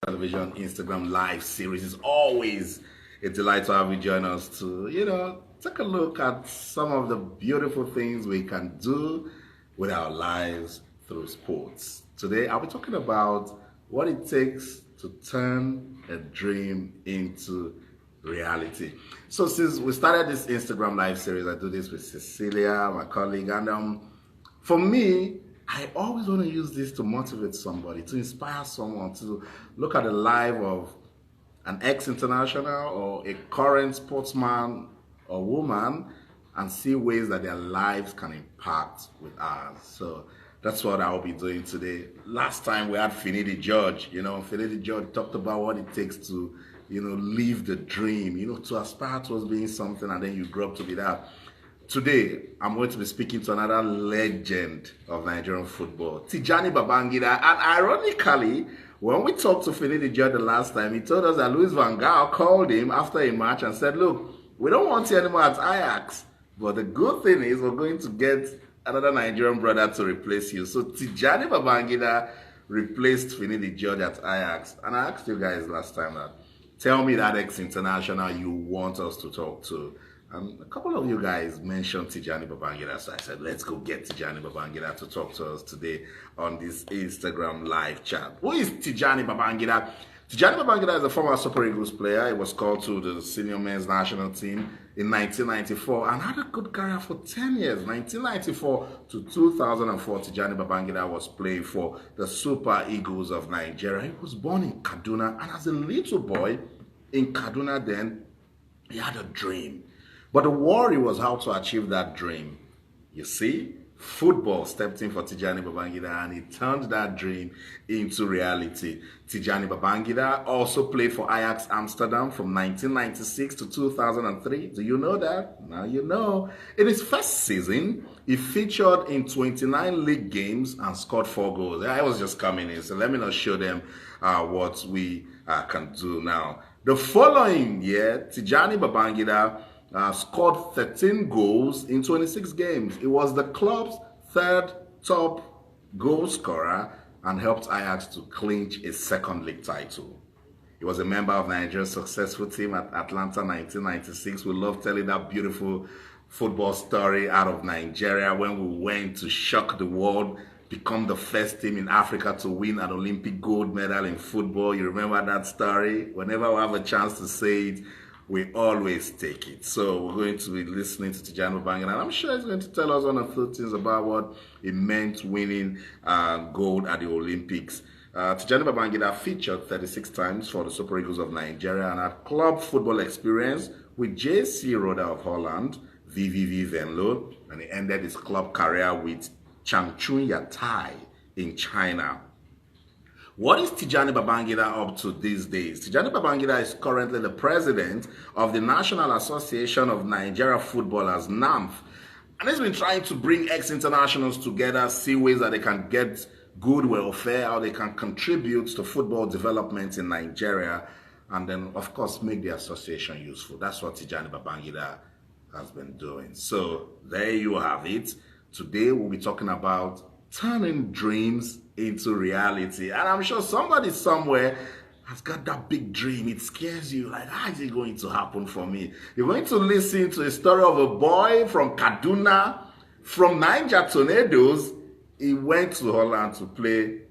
Television Instagram Live series. It's always a delight to have you join us to, take a look at some of the beautiful things we can do with our lives through sports. Today, I'll be talking about what it takes to turn a dream into reality. So since we started this Instagram Live series, I do this with Cecilia, my colleague, and for me, I always want to use this to motivate somebody, to inspire someone to look at the life of an ex-international or a current sportsman or woman and see ways that their lives can impact with ours. So that's what I'll be doing today. Last time we had Finidi George. Finidi George talked about what it takes to, live the dream, to aspire towards being something and then you grow up to be that. Today, I'm going to be speaking to another legend of Nigerian football, Tijani Babangida. And ironically, when we talked to Finidi George the last time, he told us that Louis van Gaal called him after a match and said, look, we don't want you anymore at Ajax. But the good thing is we're going to get another Nigerian brother to replace you. So Tijani Babangida replaced Finidi George at Ajax. And I asked you guys last time that, tell me that ex-international you want us to talk to. A couple of you guys mentioned Tijani Babangida, so I said, let's go get Tijani Babangida to talk to us today on this Instagram live chat. Who is Tijani Babangida? Tijani Babangida is a former Super Eagles player. He was called to the senior men's national team in 1994 and had a good career for 10 years. 1994 to 2004, Tijani Babangida was playing for the Super Eagles of Nigeria. He was born in Kaduna, and as a little boy in Kaduna then, he had a dream. But the worry was how to achieve that dream. You see, football stepped in for Tijani Babangida and he turned that dream into reality. Tijani Babangida also played for Ajax Amsterdam from 1996 to 2003. Do you know that? Now you know. In his first season, he featured in 29 league games and scored 4 goals. I was just coming in, so let me not show them what we can do now. The following year, Tijani Babangida scored 13 goals in 26 games. He was the club's third top goal scorer and helped Ajax to clinch a second league title. He was a member of Nigeria's successful team at Atlanta 1996. We love telling that beautiful football story out of Nigeria when we went to shock the world, become the first team in Africa to win an Olympic gold medal in football. You remember that story? Whenever we have a chance to say it, we always take it. So we're going to be listening to Tijani Babangida, and I'm sure he's going to tell us one or two things about what it meant winning gold at the Olympics. Tijani Babangida featured 36 times for the Super Eagles of Nigeria and had club football experience with JC Roda of Holland, VVV Venlo, and he ended his club career with Changchun Yatai in China. What is Tijani Babangida up to these days? Tijani Babangida is currently the president of the National Association of Nigeria Footballers, NAMF. And he's been trying to bring ex-internationals together, see ways that they can get good welfare, how they can contribute to football development in Nigeria, and then, of course, make the association useful. That's what Tijani Babangida has been doing. So there you have it. Today, we'll be talking about turning dreams into reality. And I'm sure somebody somewhere has got that big dream. It scares you. Like, how is it going to happen for me? You're going to listen to a story of a boy from Kaduna, from Niger Tornadoes. He went to Holland to play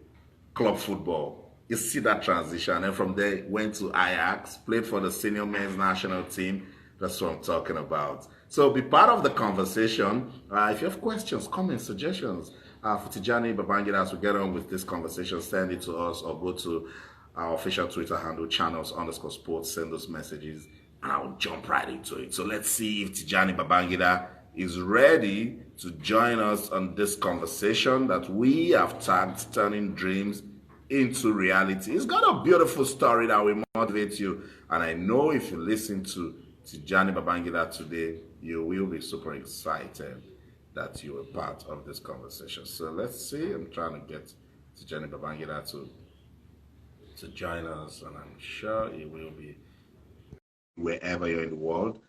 club football. You see that transition. And from there, went to Ajax, played for the senior men's national team. That's what I'm talking about. So be part of the conversation. If you have questions, comments, suggestions for Tijani Babangida as we get on with this conversation, send it to us or go to our official Twitter handle, channels_sports, send those messages, and I'll jump right into it. So let's see if Tijani Babangida is ready to join us on this conversation that we have tagged Turning Dreams into Reality. It's got a beautiful story that will motivate you, and I know if you listen to Tijani Babangida today, you will be super excited that you were part of this conversation. So let's see. I'm trying to get Tijani Babangida to join us, and I'm sure he will be wherever you're in the world,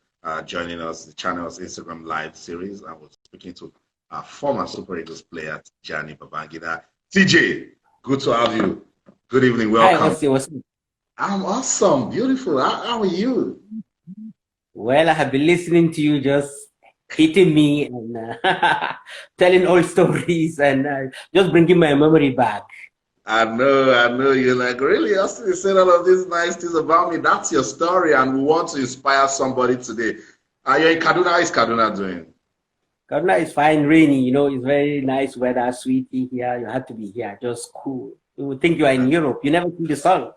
joining us, the channel's Instagram live series. I was speaking to our former Super Eagles player, Tijani Babangida. TJ, good to have you. Good evening, welcome. Hi, what's I'm awesome, beautiful. How are you? Well, I have been listening to you just hitting me and telling old stories and just bringing my memory back. I know. You're like, really, Austin, you said all of these nice things about me. That's your story, and we want to inspire somebody today. Are you in Kaduna? How is Kaduna doing? Kaduna is fine, rainy, it's very nice weather, sweetie here. You have to be here, just cool. You would think you are in Europe. You never see the sun.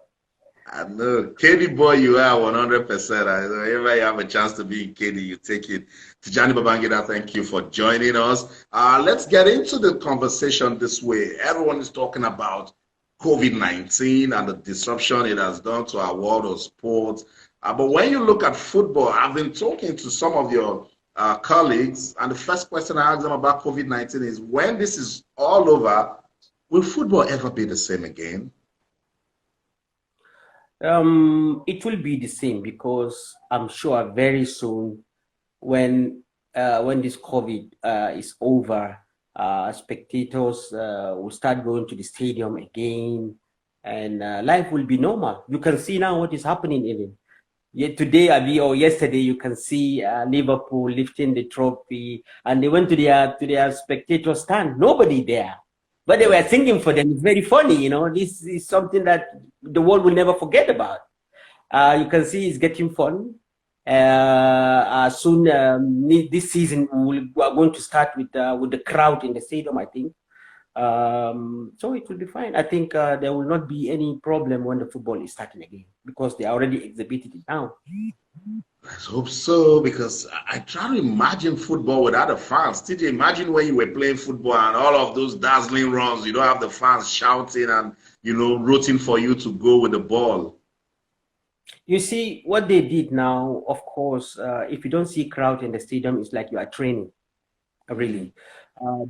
I know. KD boy, you are 100%. I know. If you have a chance to be in KD, you take it. Tijani Babangida, thank you for joining us. Let's get into the conversation this way. Everyone is talking about COVID-19 and the disruption it has done to our world of sports. But when you look at football, I've been talking to some of your colleagues, and the first question I ask them about COVID-19 is, when this is all over, will football ever be the same again? It will be the same because I'm sure very soon when this COVID is over, spectators will start going to the stadium again, and life will be normal. You can see now what is happening even. Yet today, or yesterday, you can see Liverpool lifting the trophy, and they went to their spectator stand. Nobody there, but they were Yeah. singing for them. It's very funny. This is something that the world will never forget about. You can see it's getting fun. Soon, this season, we are going to start with the crowd in the stadium, I think. So it will be fine. I think there will not be any problem when the football is starting again because they already exhibited it now. Let's hope so, because I try to imagine football without the fans. Did you imagine when you were playing football and all of those dazzling runs? You don't have the fans shouting and rooting for you to go with the ball. You see, what they did now, of course, if you don't see crowd in the stadium, it's like you are training, Mm. really.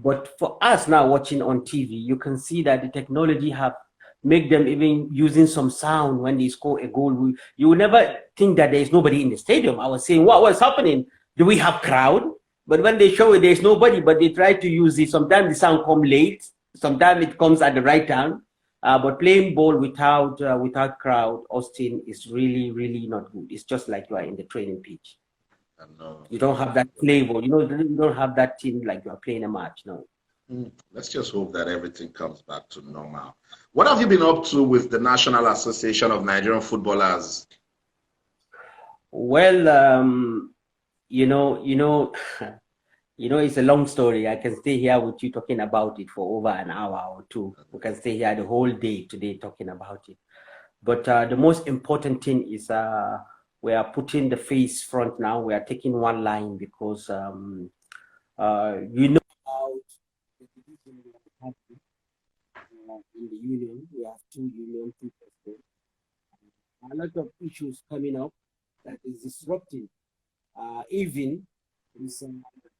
But for us now watching on TV, you can see that the technology have make them even using some sound when they score a goal. You will never think that there is nobody in the stadium. I was saying, what was happening? Do we have crowd? But when they show it, there's nobody, but they try to use it. Sometimes the sound come late. Sometimes it comes at the right time. But playing ball without crowd, Austin, is really, really not good. It's just like you are in the training pitch. I know. You don't have that flavor. You don't have that team like you are playing a match. No. Let's just hope that everything comes back to normal. What have you been up to with the National Association of Nigerian Footballers? Well, you know, you know, it's a long story. I can stay here with you talking about it for over an hour or two. We can stay here the whole day today talking about it. But the most important thing is we are putting the face front now. We are taking one line because about the division we have in the union. We have two union, two presidents. A lot of issues coming up that is disrupting. Even is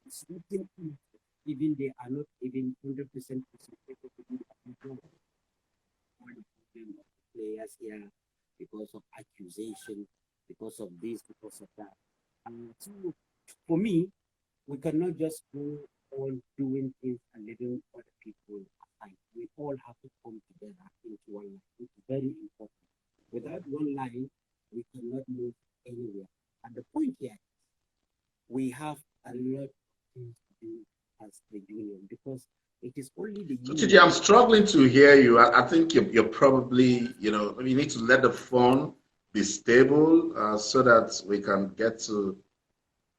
disrupting. Even they are not even 100% concentrated to do the problem of the players here because of accusation, because of this, because of that. So for me, we cannot just go on doing things and letting other people aside. We all have to come together into one line. It's very important. Without one line, we cannot move anywhere. And the point here, we have a lot of things to do as the union because it is only the So, TJ, union. I'm struggling to hear you. I think you're probably, you need to let the phone be stable so that we can get to.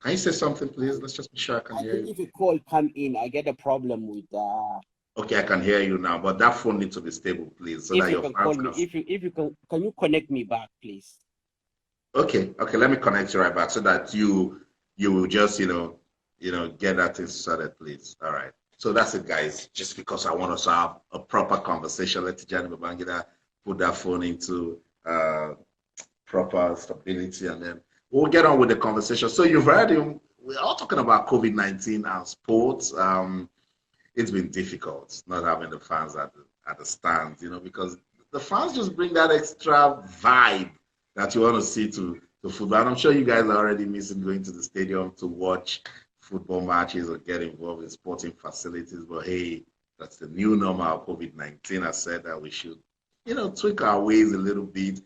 Can you say something, please? Let's just be sure I can I hear think you. if a call come in, I get a problem with Okay, I can hear you now, but that phone needs to be stable, please, so if that you your can call fans me, can. if you can you connect me back, please? Okay, let me connect you right back so that you will just get that thing started, please. All right. So that's it, guys. Just because I want us to have a proper conversation, let Tijani Babangida put that phone into proper stability, and then we'll get on with the conversation. So you've heard him. We're all talking about COVID-19 and sports. It's been difficult not having the fans at the stands, because the fans just bring that extra vibe that you want to see to football. And I'm sure you guys are already missing going to the stadium to watch football matches or get involved in sporting facilities. But hey, that's the new normal. COVID-19 has said that we should, tweak our ways a little bit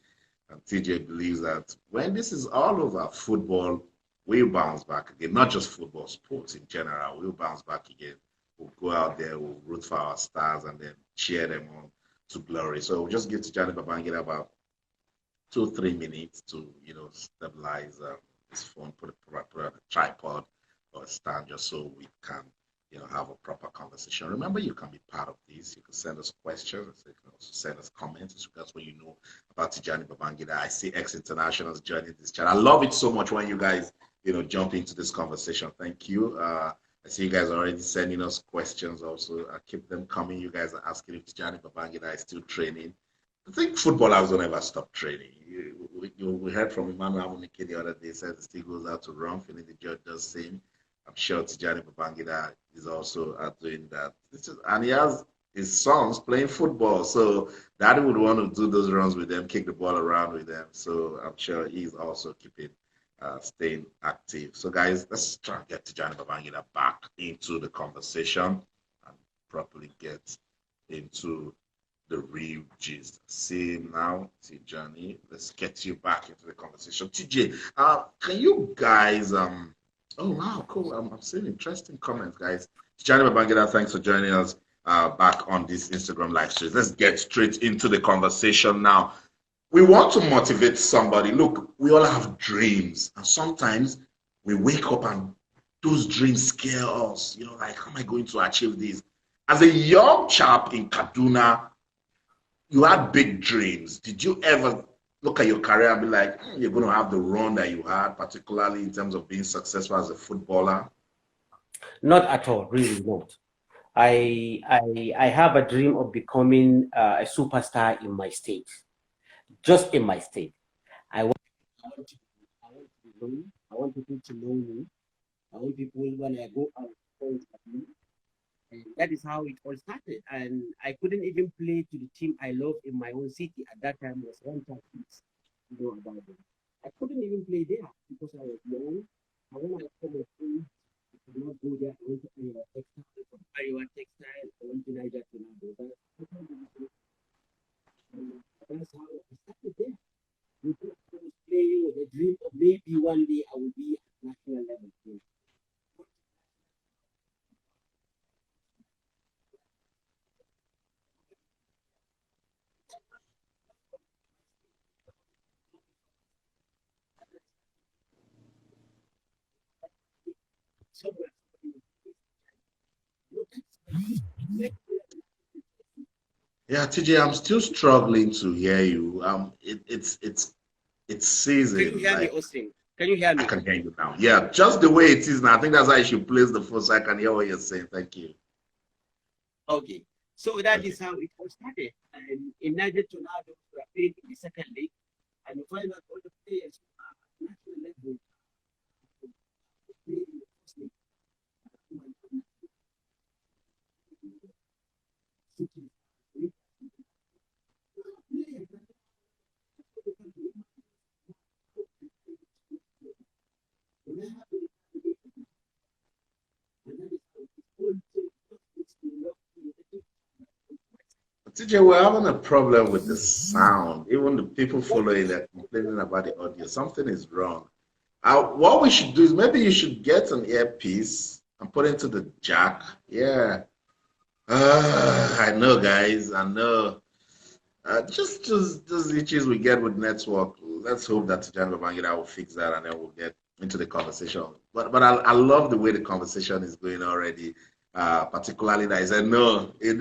and TJ believes that when this is all over, football will bounce back again. Not just football, sports in general will bounce back again. We'll go out there, we'll root for our stars, and then cheer them on to glory. So we'll just give Tijani Babangida about 2-3 minutes to stabilize his phone, put it on a tripod or a stand, just so we can have a proper conversation. Remember, you can be part of this. You can send us questions. You can also send us comments. That's what you know about Tijani Babangida. I see ex-internationals joining this chat. I love it so much when you guys jump into this conversation. Thank you. I see you guys are already sending us questions also. Keep them coming. You guys are asking if Tijani Babangida is still training. I think footballers don't ever stop training. We heard from Emmanuel Amunike the other day, said he still goes out to run, feeling the judge does the same. I'm sure Tijani Babangida is also doing that. And he has his sons playing football, so Daddy would want to do those runs with them, kick the ball around with them. So I'm sure he's also staying active. So guys, let's try and get Tijani Babangida back into the conversation and properly get into the real gist. See him now, Tijani. Let's get you back into the conversation. TJ, can you guys oh wow, cool. I'm seeing interesting comments, guys. Tijani Babangida, thanks for joining us back on this Instagram live stream. Let's get straight into the conversation now. We want to motivate somebody. Look, we all have dreams, and sometimes we wake up and those dreams scare us. Like, how am I going to achieve this? As a young chap in Kaduna, you had big dreams. Did you ever look at your career and be like, you're going to have the run that you had, particularly in terms of being successful as a footballer? Not at all, really not. I have a dream of becoming a superstar in my state, just in my state. I want to be known. I want people to know me. I want people, when I go out, point at me. And that is how it all started. And I couldn't even play to the team I love in my own city. At that time, was one kids, about them. I couldn't even play there because I was young. I want to come and play. I could not go there. I went to Iowa Textile, from Iowa Textile. I went to Niger to Nigeria. That's how I started there. We was playing with a dream of maybe one day I will be at national level. Yeah, TJ, I'm still struggling to hear you. It's season. Can you hear me, Austin? Can you hear me? I can hear you now. Yeah, just the way it is now. I think that's how I should place the phone so I can hear what you're saying. Thank you. Okay, so that is how it all started. And in Niger to now, we are playing in the second league, and we find out all the players are at national level. TJ, we're having a problem with the sound. Even the people following are complaining about the audio. Something is wrong. What we should do is maybe you should get an earpiece and put it into the jack. Yeah. I know, guys. I know. Just issues we get with network. Let's hope that Tijani Babangida will fix that, and then we'll get into the conversation. But I love the way the conversation is going already. Particularly that he said no, it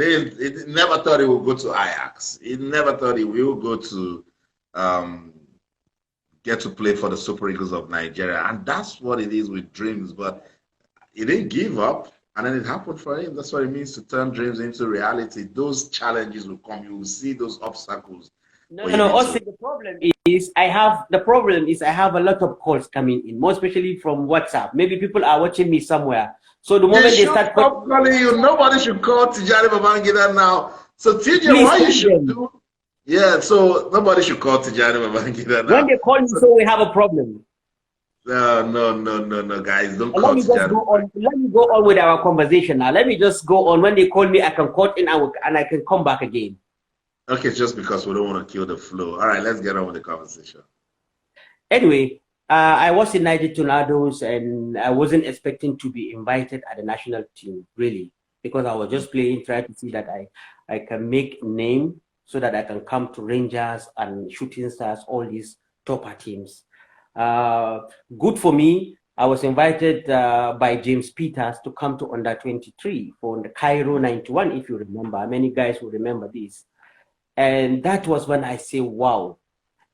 never thought he would go to Ajax. He never thought he will go to get to play for the Super Eagles of Nigeria, and that's what it is with dreams. But he didn't give up, and then it happened for him. That's what it means to turn dreams into reality. Those challenges will come. You will see those obstacles. No. Also, the problem is I have a lot of calls coming in, more especially from WhatsApp. Maybe people are watching me somewhere. So the moment they start calling you, nobody should call Tijani Babangida now. So TJ, what you should do? Yeah, so nobody should call Tijani Babangida now. When they call me, so we have a problem. No, guys, don't call Tijani. Let me go on with our conversation now. Let me just go on. When they call me, I can cut in and I can come back again. Okay, just because we don't want to kill the flow. All right, let's get on with the conversation. Anyway, I was in Niger Tornadoes and I wasn't expecting to be invited at the national team, really, because I was just playing, trying to see that I can make a name so that I can come to Rangers and Shooting Stars, all these topper teams. Uh, Good for me. I was invited by James Peters to come to under 23 for the Cairo 91, if you remember. Many guys will remember this. And that was when I say, wow,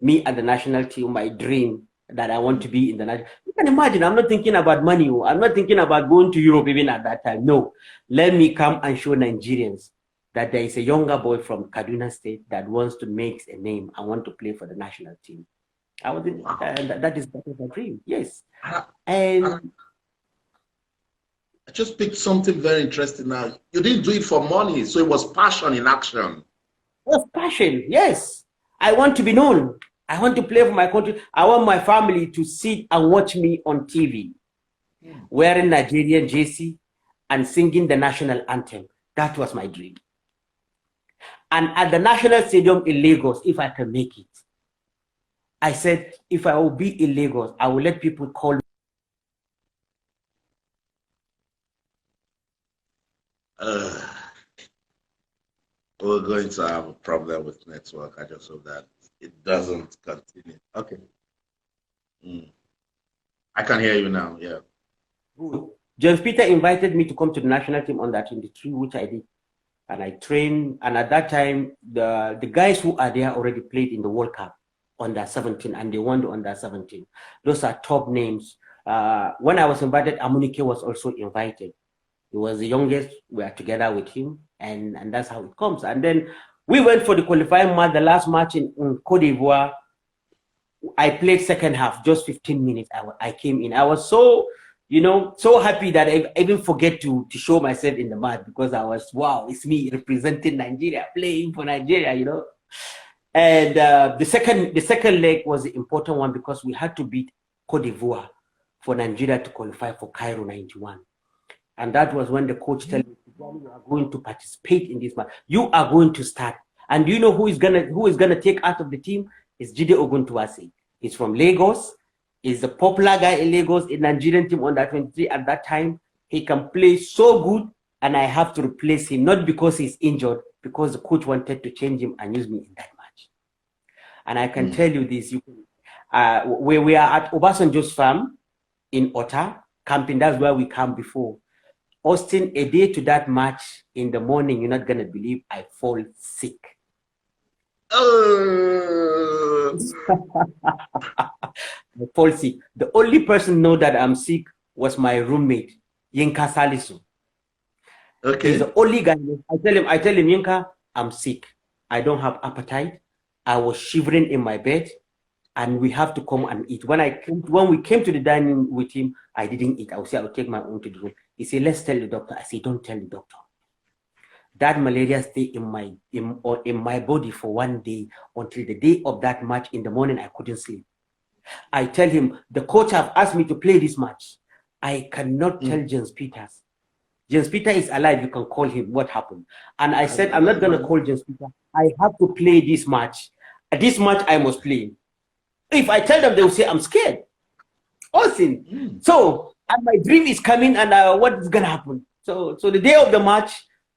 me and the national team, my dream that I want to be in the national. You can imagine, I'm not thinking about money. I'm not thinking about going to Europe even at that time. No, let me come and show Nigerians that there is a younger boy from Kaduna State that wants to make a name and want to play for the national team. I was in, that is a dream. Yes. And And I just picked something very interesting now. You didn't do it for money, so it was passion in action. of passion, yes. I want to be known. I want to play for my country. I want my family to sit and watch me on TV, wearing Nigerian jersey and singing the national anthem. That was my dream. And at the National Stadium in Lagos, if I can make it, I said, if I will be in Lagos, I will let people call me. We're going to have a problem with network. I just hope that it doesn't continue. Okay. I can hear you now. Yeah. Good. James Peter invited me to come to the national team on that 23, which I did. And I trained. And at that time, the guys who are there already played in the World Cup under 17, and they won the under 17. Those are top names. When I was invited, Amunike was also invited. He was the youngest. We are together with him, and that's how it comes. And then we went for the qualifying match, the last match in Cote d'Ivoire. I played second half, just 15 minutes. I came in. I was so, so happy that I even forget to show myself in the match because I was, wow, it's me representing Nigeria, playing for Nigeria. And the second leg was the important one because we had to beat Cote d'Ivoire for Nigeria to qualify for Cairo 91. And that was when the coach told me, you are going to participate in this match. You are going to start. And do you know who is gonna take out of the team? It's Jide Oguntuwase. He's from Lagos. He's a popular guy in Lagos, in Nigerian team under 23 at that time. He can play so good, and I have to replace him, not because he's injured, because the coach wanted to change him and use me in that match. And I can tell you this, we are at Obasanjo's farm in Ota, camping. That's where we camped before. Austin, a day to that match in the morning, you're not going to believe I fall sick. I fall sick. The only person know that I'm sick was my roommate, Yinka Salisu. Okay. He's the only guy. I tell him, Yinka, I'm sick. I don't have appetite. I was shivering in my bed, and we have to come and eat. When we came to the dining with him, I didn't eat. I would say I would take my own to the room. He said, let's tell the doctor. I said, don't tell the doctor. That malaria stayed in my body for 1 day until the day of that match. In the morning, I couldn't sleep. I tell him, the coach have asked me to play this match. I cannot tell James Peters. James Peter is alive. You can call him. What happened? And I said, I'm not going to call James Peter. I have to play this match. This match I must play. If I tell them, they will say, I'm scared. Austin. So, and my dream is coming, and what is going to happen? So the day of the match,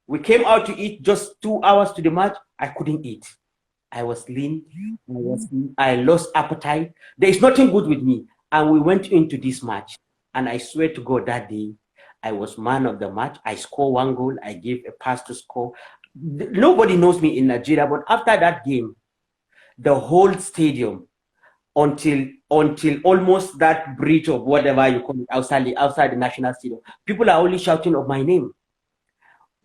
we came out to eat just 2 hours to the match. I couldn't eat. I was lean. I lost appetite. There is nothing good with me. And we went into this match. And I swear to God, that day, I was man of the match. I scored 1 goal. I gave a pass to score. Nobody knows me in Nigeria. But after that game, the whole stadium, until almost that bridge of whatever you call it outside the national stadium, people are only shouting of my name.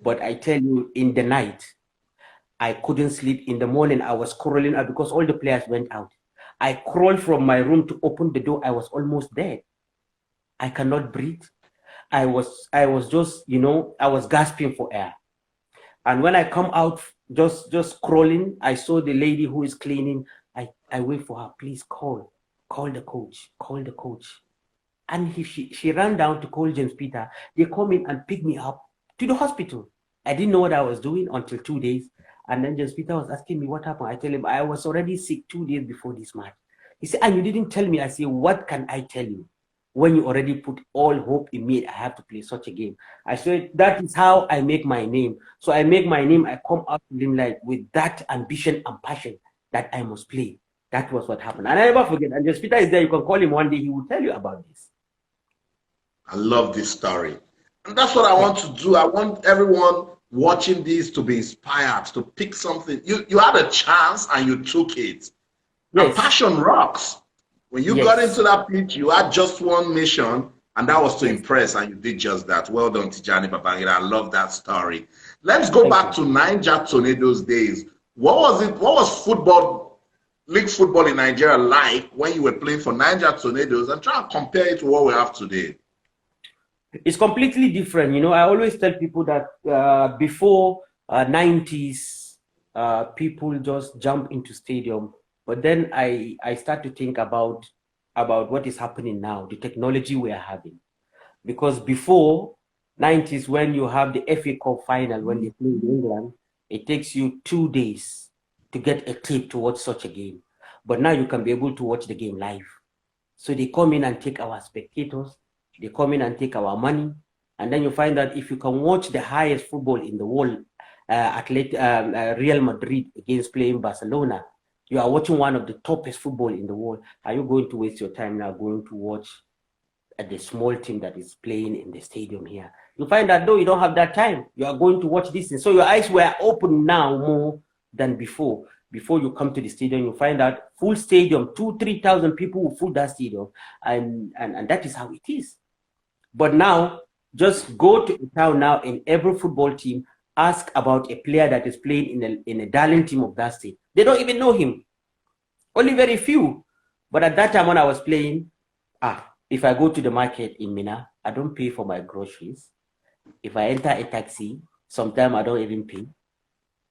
But I tell you, in the night, I couldn't sleep. In the morning, I was crawling out because all the players went out. I crawled from my room to open the door. I was almost dead. I cannot breathe. I was just, I was gasping for air. And when I come out, just crawling, I saw the lady who is cleaning. I wait for her. Please call the coach. And she ran down to call James Peter. They come in and pick me up to the hospital. I didn't know what I was doing until 2 days. And then James Peter was asking me what happened. I tell him I was already sick 2 days before this match. He said, and you didn't tell me. I say, what can I tell you when you already put all hope in me? I have to play such a game. I said, that is how I make my name. So I make my name. I come out to Limelight with that ambition and passion that I must play. That was what happened. And I never forget. And James Peter is there. You can call him one day. He will tell you about this. I love this story. And that's what I want to do. I want everyone watching this to be inspired, to pick something. You had a chance and you took it. Yes. And passion rocks. When you got into that pitch, you had just one mission, and that was to impress, and you did just that. Well done, Tijani Babangida. I love that story. Let's go back to Niger Tornadoes days. What was it? What was football, league football in Nigeria like when you were playing for Niger Tornadoes, and try and compare it to what we have today? It's completely different. You know, I always tell people that before 90s, people just jump into stadium. But then I start to think about what is happening now, the technology we are having. Because before 90s, when you have the FA Cup final, when they play in England, it takes you 2 days to get a tape to watch such a game. But now you can be able to watch the game live. So they come in and take our spectators, they come in and take our money. And then you find that if you can watch the highest football in the world, Real Madrid against playing Barcelona, you are watching one of the toppest football in the world. Are you going to waste your time now going to watch the small team that is playing in the stadium here? You find that though you don't have that time, you are going to watch this thing. So your eyes were open now more than before. Before you come to the stadium, you find out full stadium, 2,000-3,000 people will fill that stadium, and that is how it is. But now, just go to a town now in every football team, ask about a player that is playing in a darling team of that state. They don't even know him. Only very few. But at that time when I was playing, if I go to the market in Mina, I don't pay for my groceries. If I enter a taxi, sometimes I don't even pay.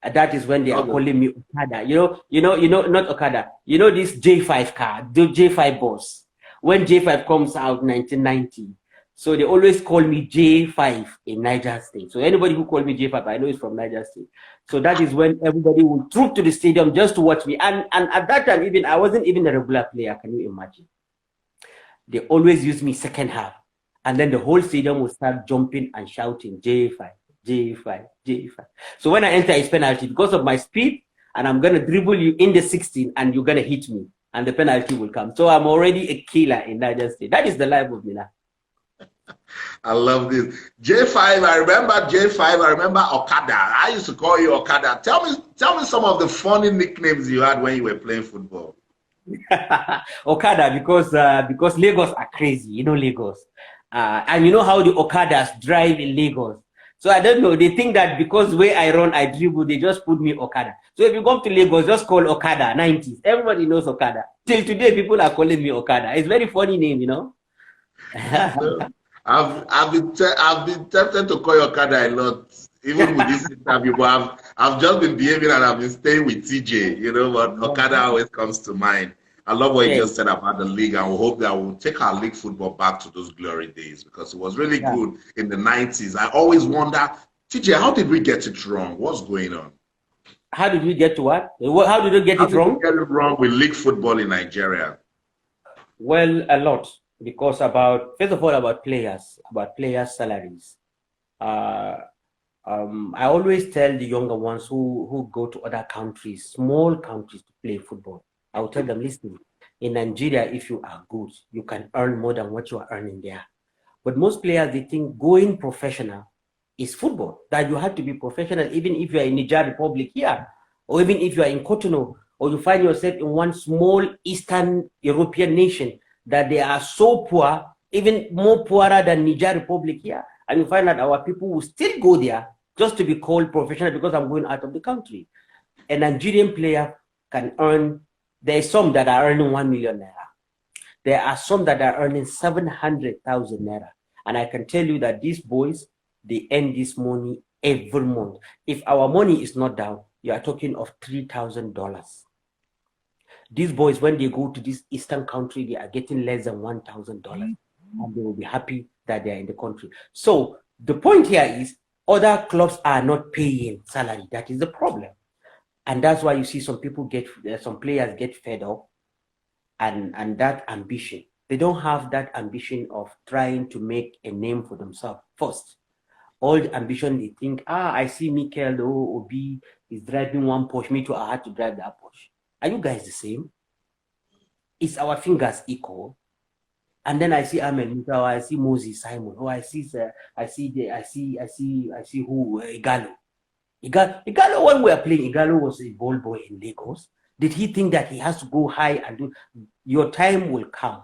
And that is when they are calling me Okada. You know, not Okada. You know this J5 car, the J5 bus. When J5 comes out 1990, so they always call me J5 in Niger State. So anybody who calls me J5, I know it's from Niger State. So that is when everybody would troop to the stadium just to watch me. And at that time, even I wasn't even a regular player. Can you imagine? They always use me second half. And then the whole stadium would start jumping and shouting, J5, J5, J5. So when I enter a penalty, because of my speed, and I'm going to dribble you in the 16, and you're going to hit me, and the penalty will come. So I'm already a killer in Niger State. That is the life of me now. I love this. J5, I remember J5, I remember Okada. I used to call you Okada. Tell me some of the funny nicknames you had when you were playing football. Okada, because Lagos are crazy, you know Lagos. And you know how the Okadas drive in Lagos. So I don't know, they think that because where I run, I dribble, they just put me Okada. So if you come to Lagos, just call Okada, 90s. Everybody knows Okada. Till today, people are calling me Okada. It's a very funny name, you know. I've been tempted to call you Okada a lot, even with this interview, but I've just been behaving and I've been staying with TJ, you know, but Okada always comes to mind. I love what you just said about the league, and we hope that we'll take our league football back to those glory days, because it was really good in the 90s. I always wonder, TJ, how did we get it wrong? What's going on? How did we get to what? How did we get it wrong? How did we get it wrong with league football in Nigeria? Well, a lot. Because first of all, about players salaries. I always tell the younger ones who go to other countries, small countries, to play football. I will tell them, listen, in Nigeria, if you are good, you can earn more than what you are earning there. But most players, they think going professional is football, that you have to be professional, even if you are in Niger Republic here, or even if you are in Cotonou, or you find yourself in one small Eastern European nation, that they are so poor, even more poorer than Niger Republic here. And you find that our people will still go there just to be called professional because I'm going out of the country. A Nigerian player can earn, there are some that are earning 1 million naira. There are some that are earning 700,000 naira. And I can tell you that these boys, they earn this money every month. If our money is not down, you are talking of $3,000. These boys, when they go to this Eastern country, they are getting less than $1,000, and they will be happy that they are in the country. So the point here is other clubs are not paying salary. That is the problem. And that's why you see some players get fed up, and that ambition. They don't have that ambition of trying to make a name for themselves first. All the ambition, they think, I see Mikel Obi is driving one Porsche, me too, I had to drive that Porsche. Are you guys the same? Is our fingers equal? And then I see Ahmed Mutau, I see Moses Simon, I see who Igalo. Igalo, when we were playing, Igalo was a ball boy in Lagos. Did he think that he has to go high and do? Your time will come.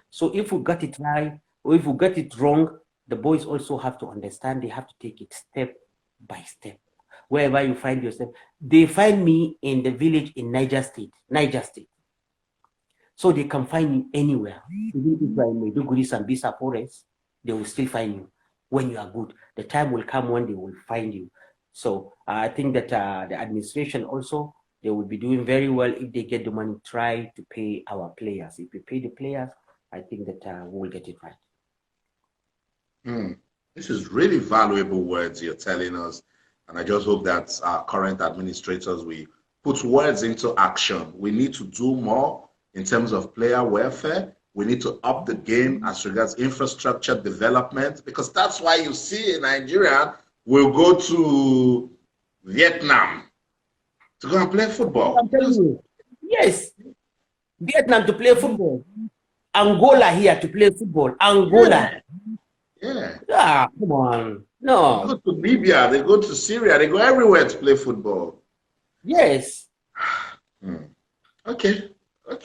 So if we got it right, or if we got it wrong, the boys also have to understand they have to take it step by step. Wherever you find yourself, they find me in the village in Niger State. So they can find me anywhere. Even if you are in Maiduguri, Sambisa Forest, they will still find you when you are good. The time will come when they will find you. So I think that the administration also, they will be doing very well if they get the money, try to pay our players. If we pay the players, I think that we will get it right. This is really valuable words you're telling us. And I just hope that our current administrators will put words into action. We need to do more in terms of player welfare. We need to up the game as regards infrastructure development, because that's why you see in Nigeria will go to Vietnam to go and play football. I'm telling you, yes, Vietnam to play football, Angola here to play football, Angola. Yeah. Come on. No. They go to Libya, they go to Syria, they go everywhere to play football. Yes. Okay,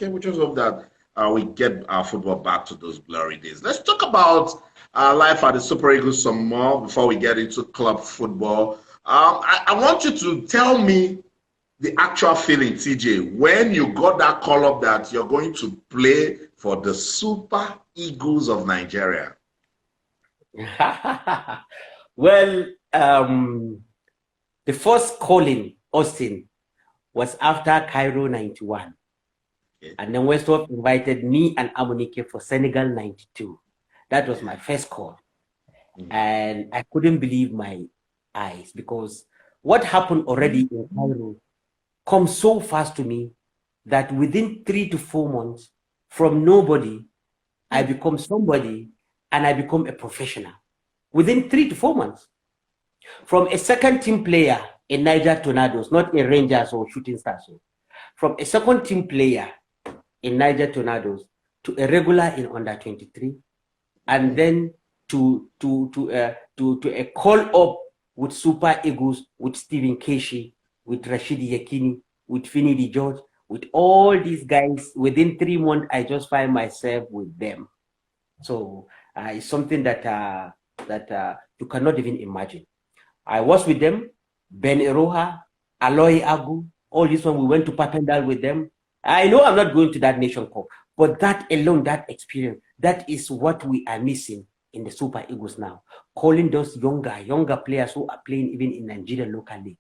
we just hope that we get our football back to those glory days. Let's talk about life at the Super Eagles some more before we get into club football. I want you to tell me the actual feeling, TJ, when you got that call up that you're going to play for the Super Eagles of Nigeria. Well, the first calling, Austin, was after Cairo 91. Okay. And then Westhoff invited me and Amunike for Senegal 92. That was my first call. And I couldn't believe my eyes, because what happened already in Cairo comes so fast to me that within 3 to 4 months, from nobody, I become somebody and I become a professional. Within 3 to 4 months. From a second team player in Niger Tornadoes, not in Rangers or Shooting Stars. From a second team player in Niger Tornadoes to a regular in under 23, and then to a call up with Super Eagles, with Stephen Keshi, with Rashidi Yakini, with Finidi George, with all these guys. Within 3 months, I just find myself with them. So it's something that you cannot even imagine. I was with them, Ben Eroha, Aloy Agu, all this one. We went to Papendal with them. I know I'm not going to that Nation Cup, but that alone, that experience, that is what we are missing in the Super Eagles now. Calling those younger players who are playing even in Nigeria local league,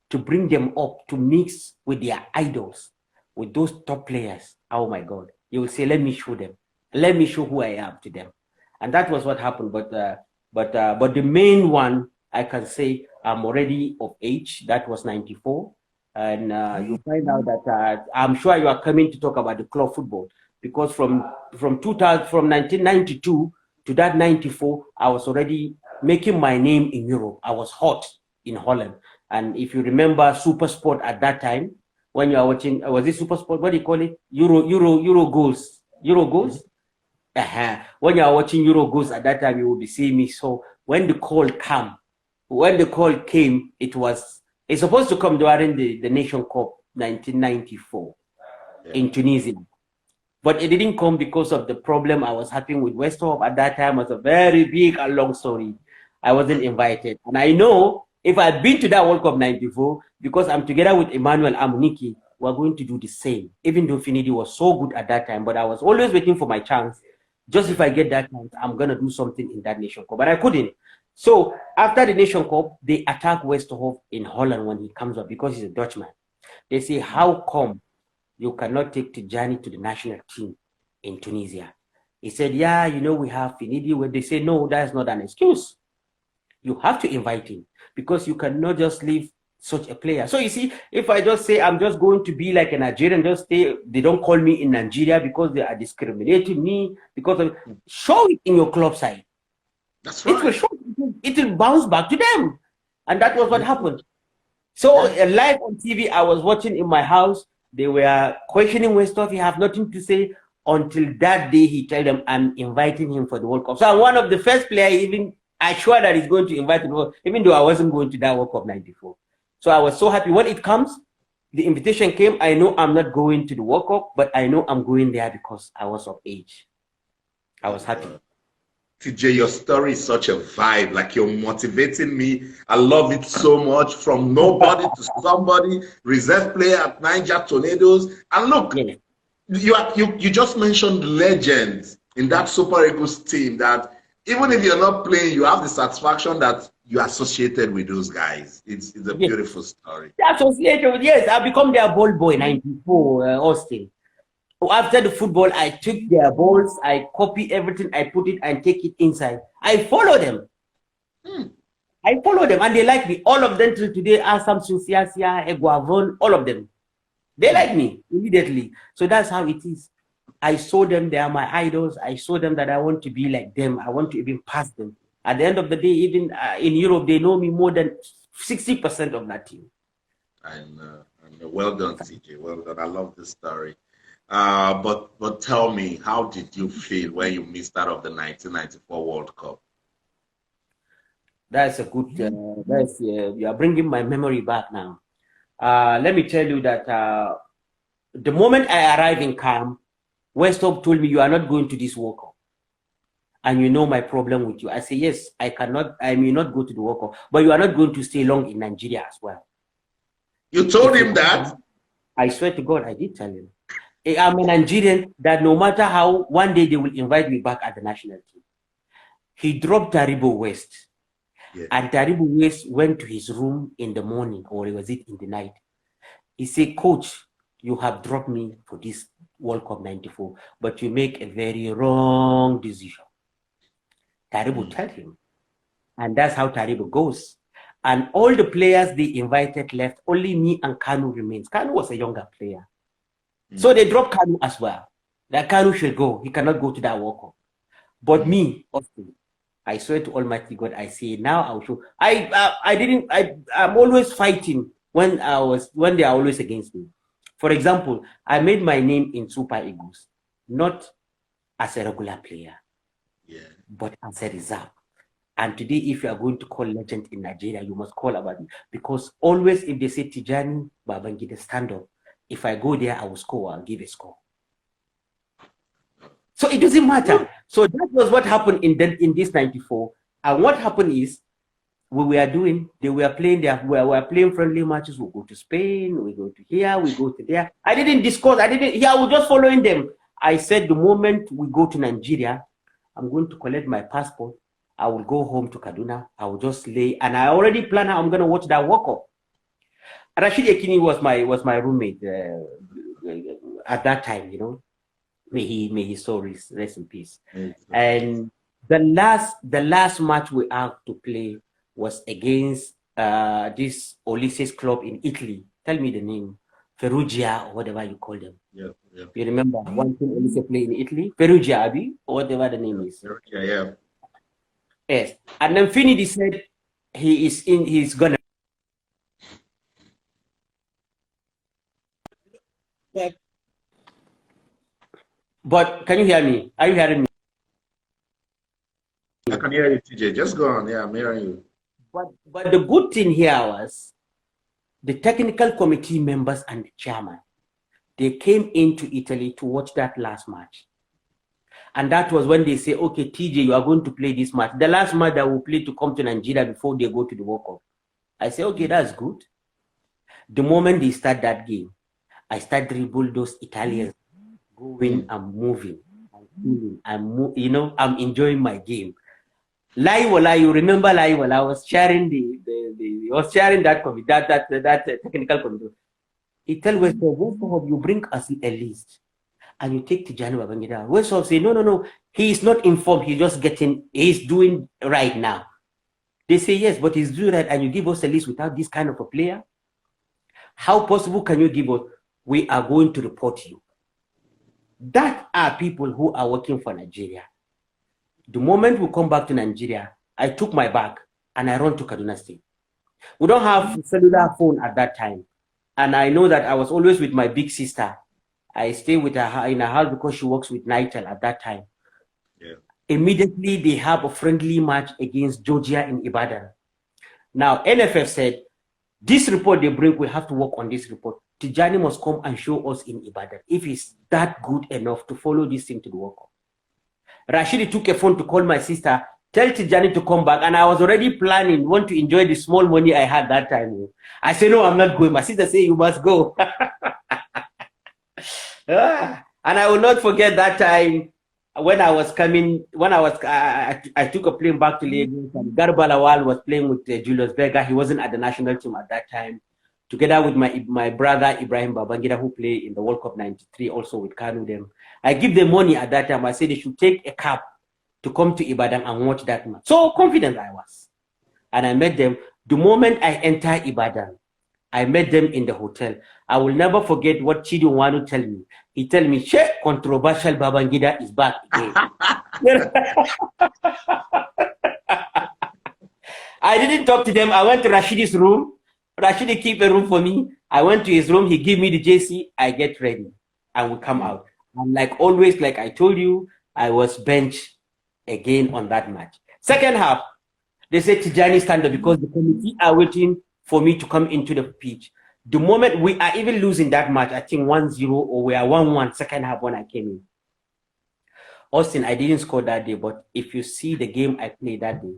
to bring them up to mix with their idols, with those top players. Oh my God! You will say, let me show them, let me show who I am to them, and that was what happened. But the main one, I can say, I'm already of age. That was 94. And you find out that I'm sure you are coming to talk about the club football, because from 1992 to that 94, I was already making my name in Europe. I was hot in Holland. And if you remember Super Sport at that time, when you are watching, was it Super Sport? What do you call it? Euro goals. When you are watching Euro goals at that time, you will be seeing me. So when the call came, it's supposed to come during the Nation Cup 1994 in Tunisia. But it didn't come because of the problem I was having with Westhoff at that time. It was a very big and long story. I wasn't invited. And I know if I'd been to that World Cup 94, because I'm together with Emmanuel Amuniki, we're going to do the same. Even though Finidi was so good at that time, but I was always waiting for my chance. Just if I get that chance, I'm going to do something in that Nation Cup. But I couldn't. So after the Nation Cup, they attack Westhoff in Holland when he comes up, because he's a Dutchman. They say, how come you cannot take Tijani to the national team in Tunisia? He said, yeah, we have Finidi. Where they say, no, that's not an excuse. You have to invite him, because you cannot just leave such a player. So you see, if I just say I'm just going to be like a Nigerian, just stay, they don't call me in Nigeria because they are discriminating me because of, show it in your club side. That's It will right. show, it will bounce back to them. And that was what happened. So live on TV, I was watching in my house. They were questioning Westhoff. He have nothing to say until that day. He told them, "I'm inviting him for the World Cup." So I'm one of the first players even assured that he's going to invite him, even though I wasn't going to that World Cup '94. So I was so happy when it comes. The invitation came. I know I'm not going to the World Cup, but I know I'm going there because I was of age. I was happy. TJ, your story is such a vibe. Like, you're motivating me. I love it so much. From nobody to somebody, reserve player at Niger Tornadoes. And look, you just mentioned legends in that Super Eagles team that even if you're not playing, you have the satisfaction that you're associated with those guys. It's a beautiful story. Associated, yes. I become their ball boy '94, Austin. After the football, I took their balls, I copy everything, I put it and take it inside. I follow them. I follow them and they like me. All of them till today, Asam Sunsiasia, Eguavon, all of them. They like me immediately. So that's how it is. I saw them, they are my idols. I saw them that I want to be like them. I want to even pass them. At the end of the day, even in Europe, they know me more than 60% of that team. I know. Well done, TJ. Well done. I love this story. But tell me, how did you feel when you missed out of the 1994 World Cup? That's a good. You are bringing my memory back now. Let me tell you that the moment I arrived in camp, Westhoff told me, "You are not going to this World Cup, and you know my problem with you." I say, "Yes, I cannot. I may not go to the World Cup, but you are not going to stay long in Nigeria as well." You told him that? I swear to God, I did tell him. I'm a Nigerian that no matter how, one day they will invite me back at the national team. He dropped Taribo West. And Taribo West went to his room in the morning, or was it in the night? He said, "Coach, you have dropped me for this World Cup '94, but you make a very wrong decision." Taribo told him. And that's how Taribo goes. And all the players they invited left, only me and Kanu remains. Kanu was a younger player. So they dropped Kanu as well. That Kanu should go. He cannot go to that World Cup. But me, Austin, I swear to Almighty God, I say now I'll show. I'm always fighting when they are always against me. For example, I made my name in Super Eagles, not as a regular player, but as a reserve. And today, if you are going to call legend in Nigeria, you must call about it. Because always if they say Tijani, Babangida, stand up. If I go there, I will score, I'll give a score. So it doesn't matter. So that was what happened in this '94. And what happened is, they were playing friendly matches. We go to Spain, we go to here, we go to there. I didn't discuss, I was just following them. I said, the moment we go to Nigeria, I'm going to collect my passport. I will go home to Kaduna. I will just lay, and I already planned how I'm going to watch that World Cup. Rashid Ekini was my roommate at that time, you know. May his soul rest in peace. And the last match we have to play was against this Ulysses club in Italy. Tell me the name. Perugia or whatever you call them. Yeah. You remember one team Ulysses play in Italy? Perugia, Abi, or whatever the name is. Yeah. Yes. And then Finidi said he's gonna. But can you hear me? Are you hearing me? I can hear you, TJ. Just go on. Yeah, I'm hearing you. But the good thing here was the technical committee members and the chairman. They came into Italy to watch that last match. And that was when they say, "Okay, TJ, you are going to play this match. The last match that will play to come to Nigeria before they go to the World Cup." I say, "Okay, that's good." The moment they start that game, I start dribble those Italians, going and moving, I'm enjoying my game. Laiwala, you remember Laiwala? I was sharing that technical committee. He tell Westhoff, you bring us a list and you take Tijani Babangida. Westhoff say, no, he is not informed. He's doing right now. They say, yes, but he's doing right, and you give us a list without this kind of a player. How possible can you give us? We are going to report you. That are people who are working for Nigeria. The moment we come back to Nigeria, I took my bag and I run to Kaduna State. We don't have cellular phone at that time. And I know that I was always with my big sister. I stay with her in her house because she works with Nitel at that time. Yeah. Immediately, they have a friendly match against Georgia in Ibadan. Now, NFF said, this report they bring, we have to work on this report. Tijani must come and show us in Ibadan if he's that good enough to follow this thing to the World Cup. Rashidi took a phone to call my sister, tell Tijani to come back. And I was already planning, want to enjoy the small money I had that time. I said, no, I'm not going. My sister said, you must go. And I will not forget that time when I was coming, when I took a plane back to Lagos, and Garba Lawal was playing with Julius Berger. He wasn't at the national team at that time. Together with my brother, Ibrahim Babangida, who played in the World Cup 93, also with Kanu them. I give them money at that time. I said they should take a cab to come to Ibadan and watch that match. So confident I was. And I met them. The moment I enter Ibadan, I met them in the hotel. I will never forget what Chidi Wanu tell me. He tell me, "She controversial Babangida is back again." I didn't talk to them. I went to Rashidi's room. Rashidi keep a room for me. I went to his room. He gave me the JC. I get ready and we come out. And like always, like I told you, I was benched again on that match. Second half, they said Tijani stand up because the committee are waiting for me to come into the pitch. The moment we are even losing that match, I think 1-0 or we are 1-1 second half when I came in. Austin, I didn't score that day, but if you see the game I played that day,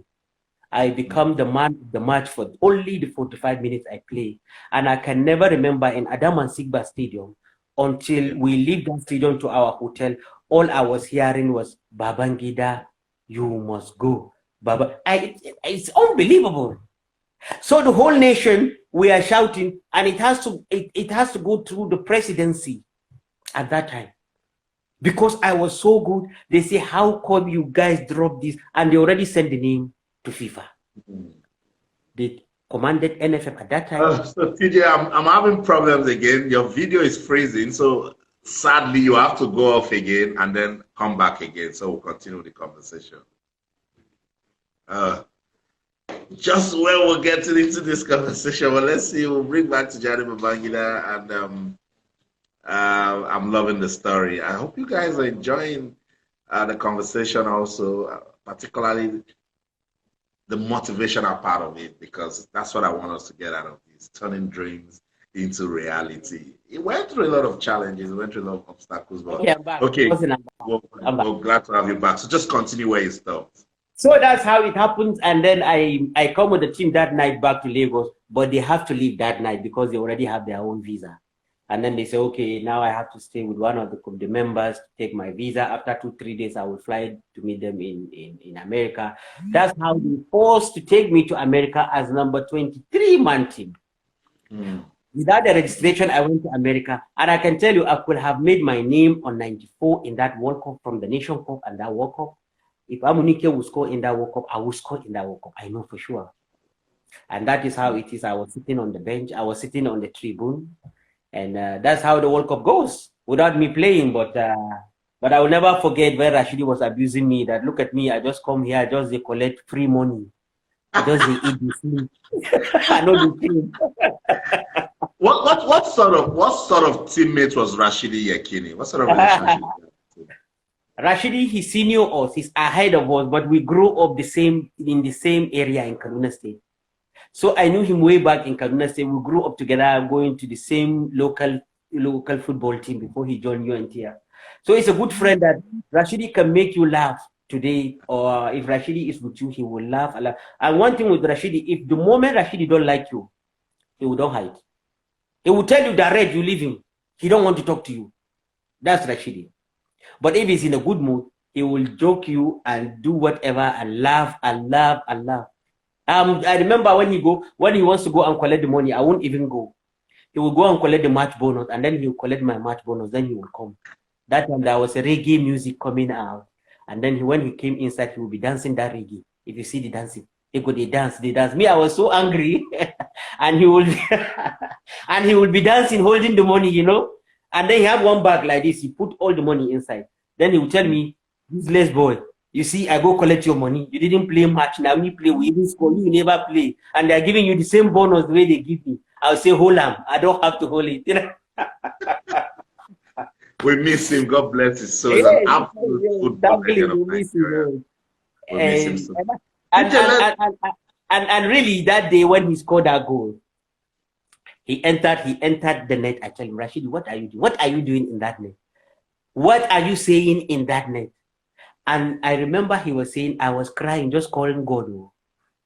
I become the man of the match for only the 45 minutes I play. And I can never remember in Adam and Sigba Stadium until we leave that stadium to our hotel, all I was hearing was, Babangida, you must go. It's unbelievable. So the whole nation, we are shouting, and it has to go through the presidency at that time. Because I was so good, they say, how come you guys dropped this? And they already sent the name to FIFA. They commanded NFF at that time. So TJ, I'm having problems again. Your video is freezing, so sadly you have to go off again and then come back again. So we'll continue the conversation. Just when we're getting into this conversation, well, let's see. We'll bring back to Tijani Babangida, and I'm loving the story. I hope you guys are enjoying the conversation also, particularly the motivational part of it, because that's what I want us to get out of this, turning dreams into reality. It went through a lot of challenges, it went through a lot of obstacles, but yeah, back. Okay, we're glad to have you back. So just continue where you stopped. So that's how it happens. And then I come with the team that night back to Lagos, but they have to leave that night because they already have their own visa. And then they say, okay, now I have to stay with one of the members to take my visa. After 2-3 days, I will fly to meet them in America. That's how they forced to take me to America as number 23 man team. Without the registration, I went to America. And I can tell you, I could have made my name on 94 in that World Cup, from the Nation Cup and that World Cup. If Amunike would score in that World Cup, I would score in that World Cup. I know for sure. And that is how it is. I was sitting on the bench. I was sitting on the tribune. And that's how the World Cup goes, without me playing. But I will never forget when Rashidi was abusing me. That look at me, I just come here, they collect free money. They eat the food. I know the thing. What sort of teammate was Rashidi Yekini? What sort of relationship? Rashidi, he's senior us, he's ahead of us, but we grew up in the same area in Kaduna State. So I knew him way back in Kaduna State. We grew up together, going to the same local football team before he joined UNTR. So it's a good friend that Rashidi can make you laugh today, or if Rashidi is with you, he will laugh a lot. And one thing with Rashidi, if the moment Rashidi don't like you, he will don't hide. He will tell you direct, you leave him. He don't want to talk to you. That's Rashidi. But if he's in a good mood, he will joke you and do whatever and laugh and laugh and laugh. I remember when he wants to go and collect the money, I won't even go. He will go and collect the match bonus, and then he will collect my match bonus, then he will come. That time there was a reggae music coming out. And then when he came inside, he will be dancing that reggae. If you see the dancing, They dance, they dance. Me, I was so angry. And he will and he will be dancing, holding the money, you know. And then he have one bag like this. He put all the money inside. Then he will tell me, useless boy, you see, I go collect your money. You didn't play much. Now we play, we even score, you never play. And they're giving you the same bonus the way they give me. I'll say, hold on. I don't have to hold it. You know? We miss him. God bless his soul. He's an absolute football legend of Nigeria. We miss him so. And really, that day when he scored that goal, he entered the net. I tell him, Rashid, what are you doing? What are you doing in that net? What are you saying in that net? And I remember he was saying, I was crying, just calling God.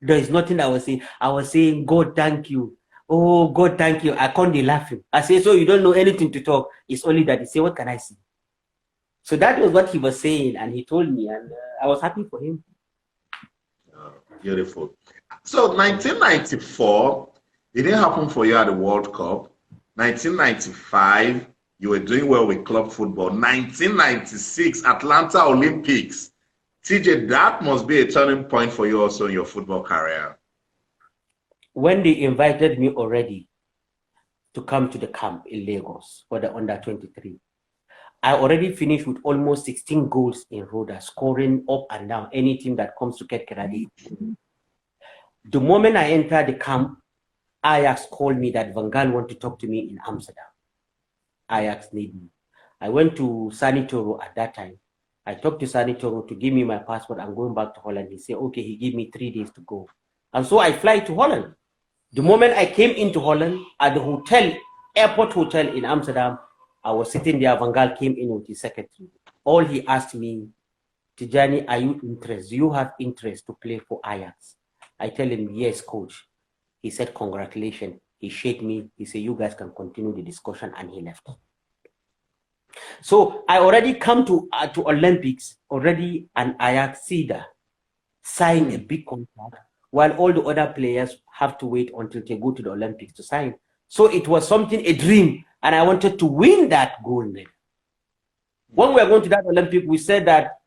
There is nothing I was saying. I was saying, God, thank you. Oh, God, thank you. I can't be laughing. I say, so you don't know anything to talk. It's only that. He say, what can I say? So that was what he was saying. And he told me, and I was happy for him. Oh, beautiful. So 1994, it didn't happen for you at the World Cup. 1995, you were doing well with club football. 1996, Atlanta Olympics. TJ, that must be a turning point for you also in your football career. When they invited me already to come to the camp in Lagos for the under-23, I already finished with almost 16 goals in Roda, scoring up and down any team that comes to Ketkeradi. The moment I entered the camp, Ajax called me that Van Gaal want to talk to me in Amsterdam. Ajax need me. I went to Sanitoro at that time. I talked to Sanitoro to give me my passport. I'm going back to Holland. He said, okay, he gave me 3 days to go. And so I fly to Holland. The moment I came into Holland, at the hotel, airport hotel in Amsterdam, I was sitting there. Van Gaal came in with his secretary. All he asked me, Tijani, are you interested? Do you have interest to play for Ajax? I tell him, yes, coach. He said, congratulations. He shaked me. He said, you guys can continue the discussion, and he left. So I already come to Olympics, already an Ajax Cedar signed a big contract, while all the other players have to wait until they go to the Olympics to sign. So it was something, a dream, and I wanted to win that gold medal. When we were going to that Olympic, we said that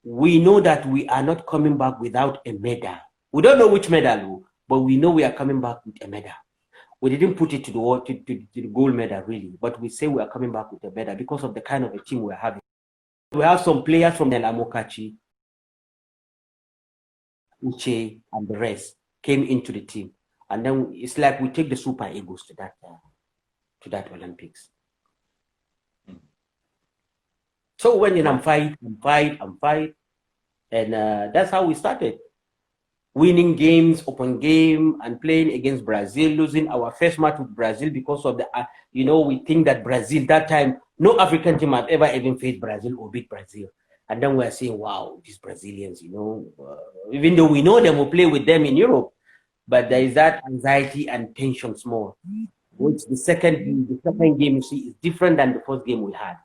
we know that we are not coming back without a medal. We don't know which medal, but we know we are coming back with a medal. We didn't put it to the gold medal, really, but we say we are coming back with a medal because of the kind of a team we're having. We have some players from the Amokachi, Uche, and the rest came into the team. And then it's like we take the Super Eagles to that Olympics. So when I'm fight, and that's how we started. Winning games, open game, and playing against Brazil, losing our first match with Brazil because of the, we think that Brazil, that time, no African team have ever even faced Brazil or beat Brazil. And then we're saying, wow, these Brazilians, even though we know them, we play with them in Europe, but there is that anxiety and tension small, which the second game, you see, is different than the first game we had.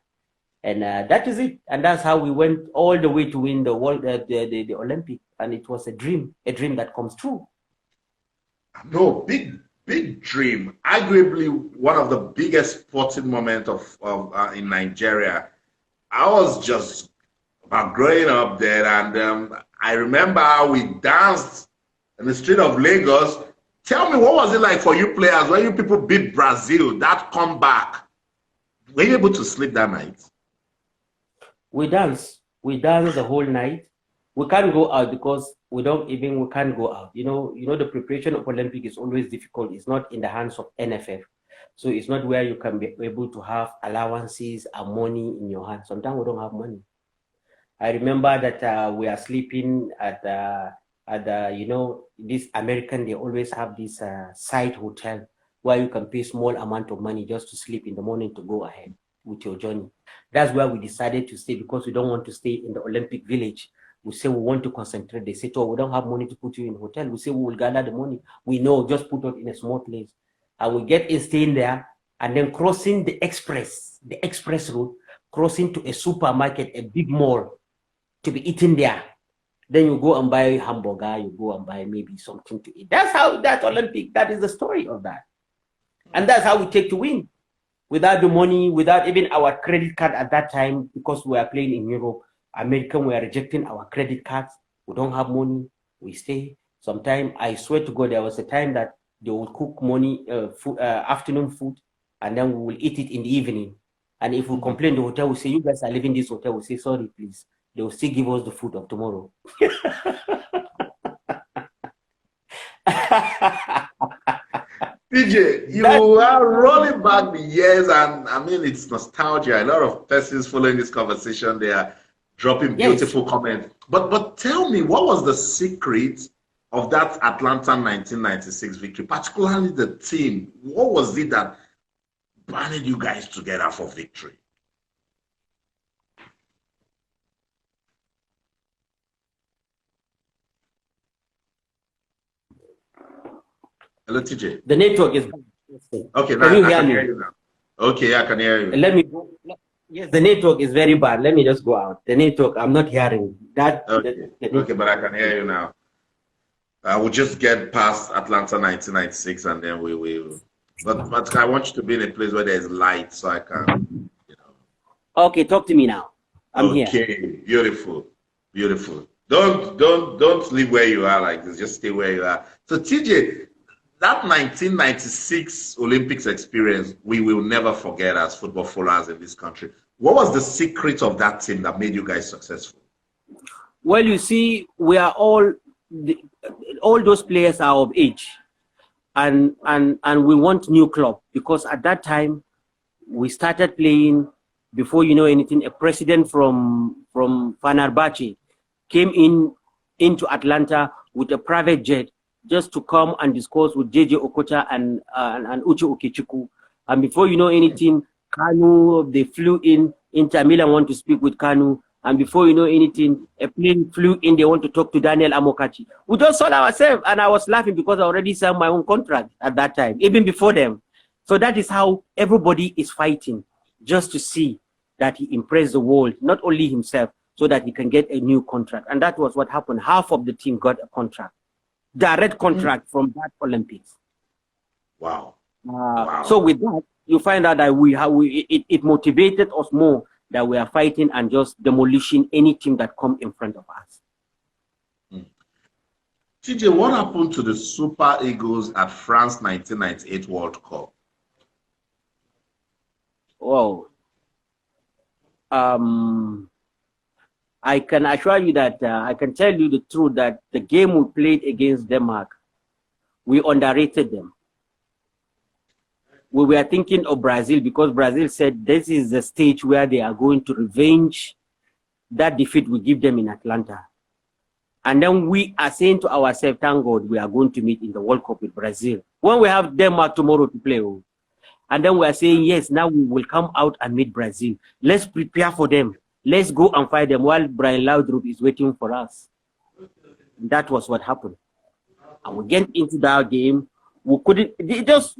And that is it. And that's how we went all the way to win the world, the Olympic. And it was a dream that comes true. No, big dream. Arguably one of the biggest sporting moments in Nigeria. I was just about growing up there, and I remember how we danced in the street of Lagos. Tell me, what was it like for you players when you people beat Brazil, that comeback? Were you able to sleep that night? We danced the whole night. We can't go out because we can't go out. The preparation of Olympic is always difficult. It's not in the hands of NFF. So it's not where you can be able to have allowances and money in your hands. Sometimes we don't have money. I remember that we are sleeping at this American, they always have this side hotel where you can pay small amount of money just to sleep in the morning to go ahead with your journey. That's where we decided to stay because we don't want to stay in the Olympic village. We say we want to concentrate. They say, oh, we don't have money to put you in a hotel. We say we will gather the money. We know, just put it in a small place. And we get in staying there and then crossing the express road, crossing to a supermarket, a big mall to be eating there. Then you go and buy hamburger, you go and buy maybe something to eat. That's how that Olympic, that is the story of that. And that's how we take to win. Without the money, without even our credit card at that time, because we are playing in Europe, American, we are rejecting our credit cards. We don't have money. We stay. Sometimes I swear to God, there was a time that they would cook morning, afternoon food, and then we will eat it in the evening. And if we complain, the hotel will say, "You guys are leaving this hotel." We'll say, "Sorry, please." They will still give us the food of tomorrow. DJ, you are rolling back the years, and I mean, it's nostalgia. A lot of persons following this conversation, they are dropping beautiful comments. But tell me, what was the secret of that Atlanta 1996 victory, particularly the team? What was it that banded you guys together for victory? Hello, TJ. The network is okay. Now I can hear you now. Okay, I can hear you. Let me go. Yes, the network is very bad. Let me just go out. The network, I'm not hearing that. Okay, okay, but I can hear you now. I will just get past Atlanta 1996, and then we will. But I want you to be in a place where there's light, so I can, you know. Okay, talk to me now. I'm here. Okay, beautiful, beautiful. Don't leave where you are like this. Just stay where you are. So TJ, that 1996 Olympics experience, we will never forget as football followers in this country. What was the secret of that team that made you guys successful? Well, you see, we are all those players are of age, and we want new club, because at that time we started playing. Before you know anything, a president from Fenerbahce came into Atlanta with a private jet just to come and discuss with JJ Okocha and Uche Okechukwu. And before you know anything, Kanu, they flew in. Inter Milan want to speak with Kanu. And before you know anything, a plane flew in. They want to talk to Daniel Amokachi. We just saw ourselves, and I was laughing because I already signed my own contract at that time, even before them. So that is how everybody is fighting, just to see that he impressed the world, not only himself, so that he can get a new contract. And that was what happened. Half of the team got a contract, direct contract from that Olympics. Wow. Wow. So with that, you find out that it motivated us more, that we are fighting and just demolishing any team that come in front of us. TJ, what happened to the Super Eagles at France 1998 World Cup? Wow. I can assure you that I can tell you the truth that the game we played against Denmark, we underrated them. We were thinking of Brazil, because Brazil said this is the stage where they are going to revenge that defeat we give them in Atlanta. And then we are saying to ourselves, thank God we are going to meet in the World Cup with Brazil, when we have Denmark tomorrow to play. And then we are saying, yes, now we will come out and meet Brazil. Let's prepare for them. Let's go and fight them while Brian Laudrup is waiting for us. And that was what happened. And we get into that game. We couldn't, it just,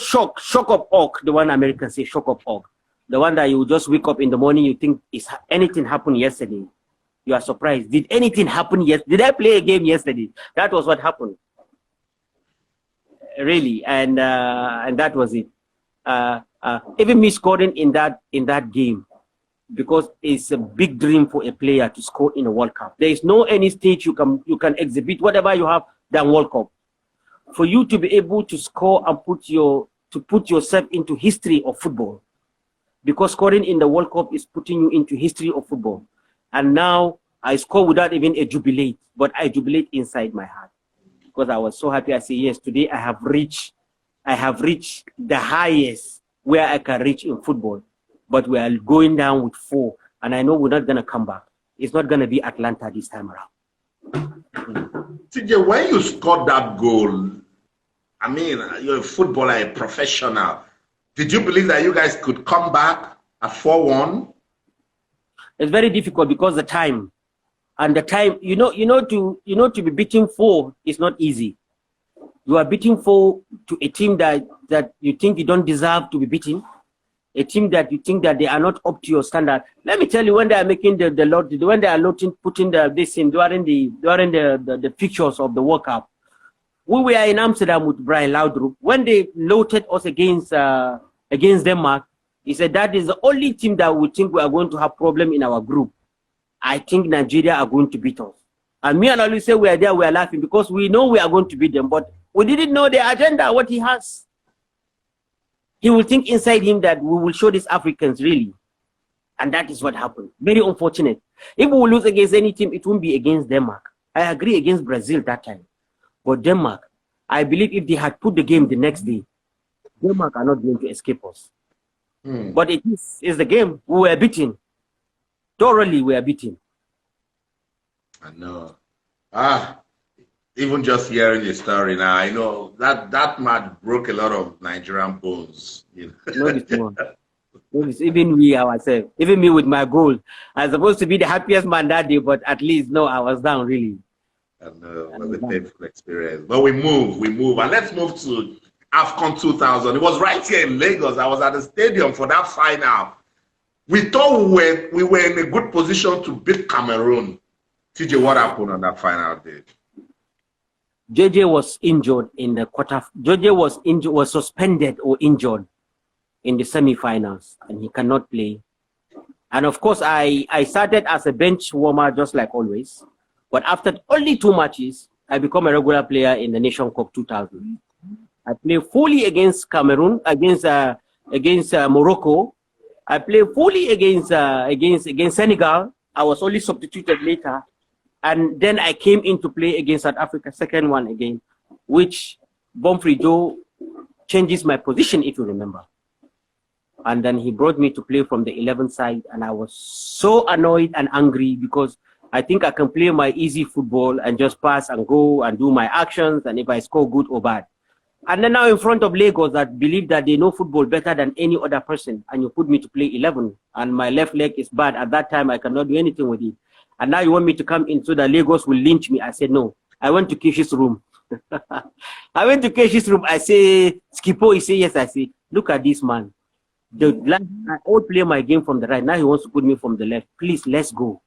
shock of awe, the one Americans say, shock of awe. The one that you just wake up in the morning, you think, is anything happened yesterday? You are surprised. Did anything happen yesterday? Did I play a game yesterday? That was what happened. Really, and that was it. Even me scoring in that game, because it's a big dream for a player to score in a World Cup. There is no any stage you can exhibit whatever you have than World Cup. For you to be able to score and put yourself into history of football, because scoring in the World Cup is putting you into history of football. And now I score without even a jubilate, but I jubilate inside my heart, because I was so happy. I say, yes, today I have reached the highest where I can reach in football, but we are going down with 4, and I know we're not going to come back. It's not going to be Atlanta this time around. TJ, when you scored that goal, I mean, you're a footballer, a professional. Did you believe that you guys could come back at 4-1? It's very difficult, because the time, to be beating 4 is not easy. You are beating 4 to a team that you think you don't deserve to be beaten, a team that you think that they are not up to your standard. Let me tell you, when they are making when they are putting this in during the pictures of the World Cup, we were in Amsterdam with Brian Laudrup. When they loaded us against Denmark, he said that is the only team that we think we are going to have problem in our group. I think Nigeria are going to beat us. And me and Olu say we are there, we are laughing because we know we are going to beat them, but we didn't know the agenda, what he has. He will think inside him that we will show these Africans really. And that is what happened. Very unfortunate. If we lose against any team, it won't be against Denmark. I agree against Brazil that time. But Denmark, I believe if they had put the game the next day, Denmark are not going to escape us. But it's the game. We were beaten. Thoroughly, we are beaten. I know. Even just hearing the story now, I know that match broke a lot of Nigerian bones. You know? Even we ourselves, even me with my goal. I was supposed to be the happiest man that day, but at least no, I was down really. I know, it was a painful experience. But we move, and let's move to AFCON 2000. It was right here in Lagos. I was at the stadium for that final. We thought we were in a good position to beat Cameroon. TJ, what happened on that final day? JJ was injured in the quarter. JJ was suspended or injured in the semi-finals, and he cannot play. And of course, I started as a bench warmer, just like always. But after only 2 matches, I become a regular player in the Nation Cup 2000. I play fully against Cameroon, against Morocco. I play fully against Senegal. I was only substituted later. And then I came in to play against South Africa, second one again, which Bomfrey Joe changes my position, if you remember. And then he brought me to play from the 11th side, and I was so annoyed and angry because I think I can play my easy football and just pass and go and do my actions, and if I score good or bad. And then now in front of Lagos that believe that they know football better than any other person, and you put me to play 11, and my left leg is bad. At that time, I cannot do anything with it. And now you want me to come in so that Lagos will lynch me. I said, no. I went to Keshi's room. I went to Keshi's room. I say, Skipo, he say, yes. I say, look at this man. I always play my game from the right. Now he wants to put me from the left. Please, let's go.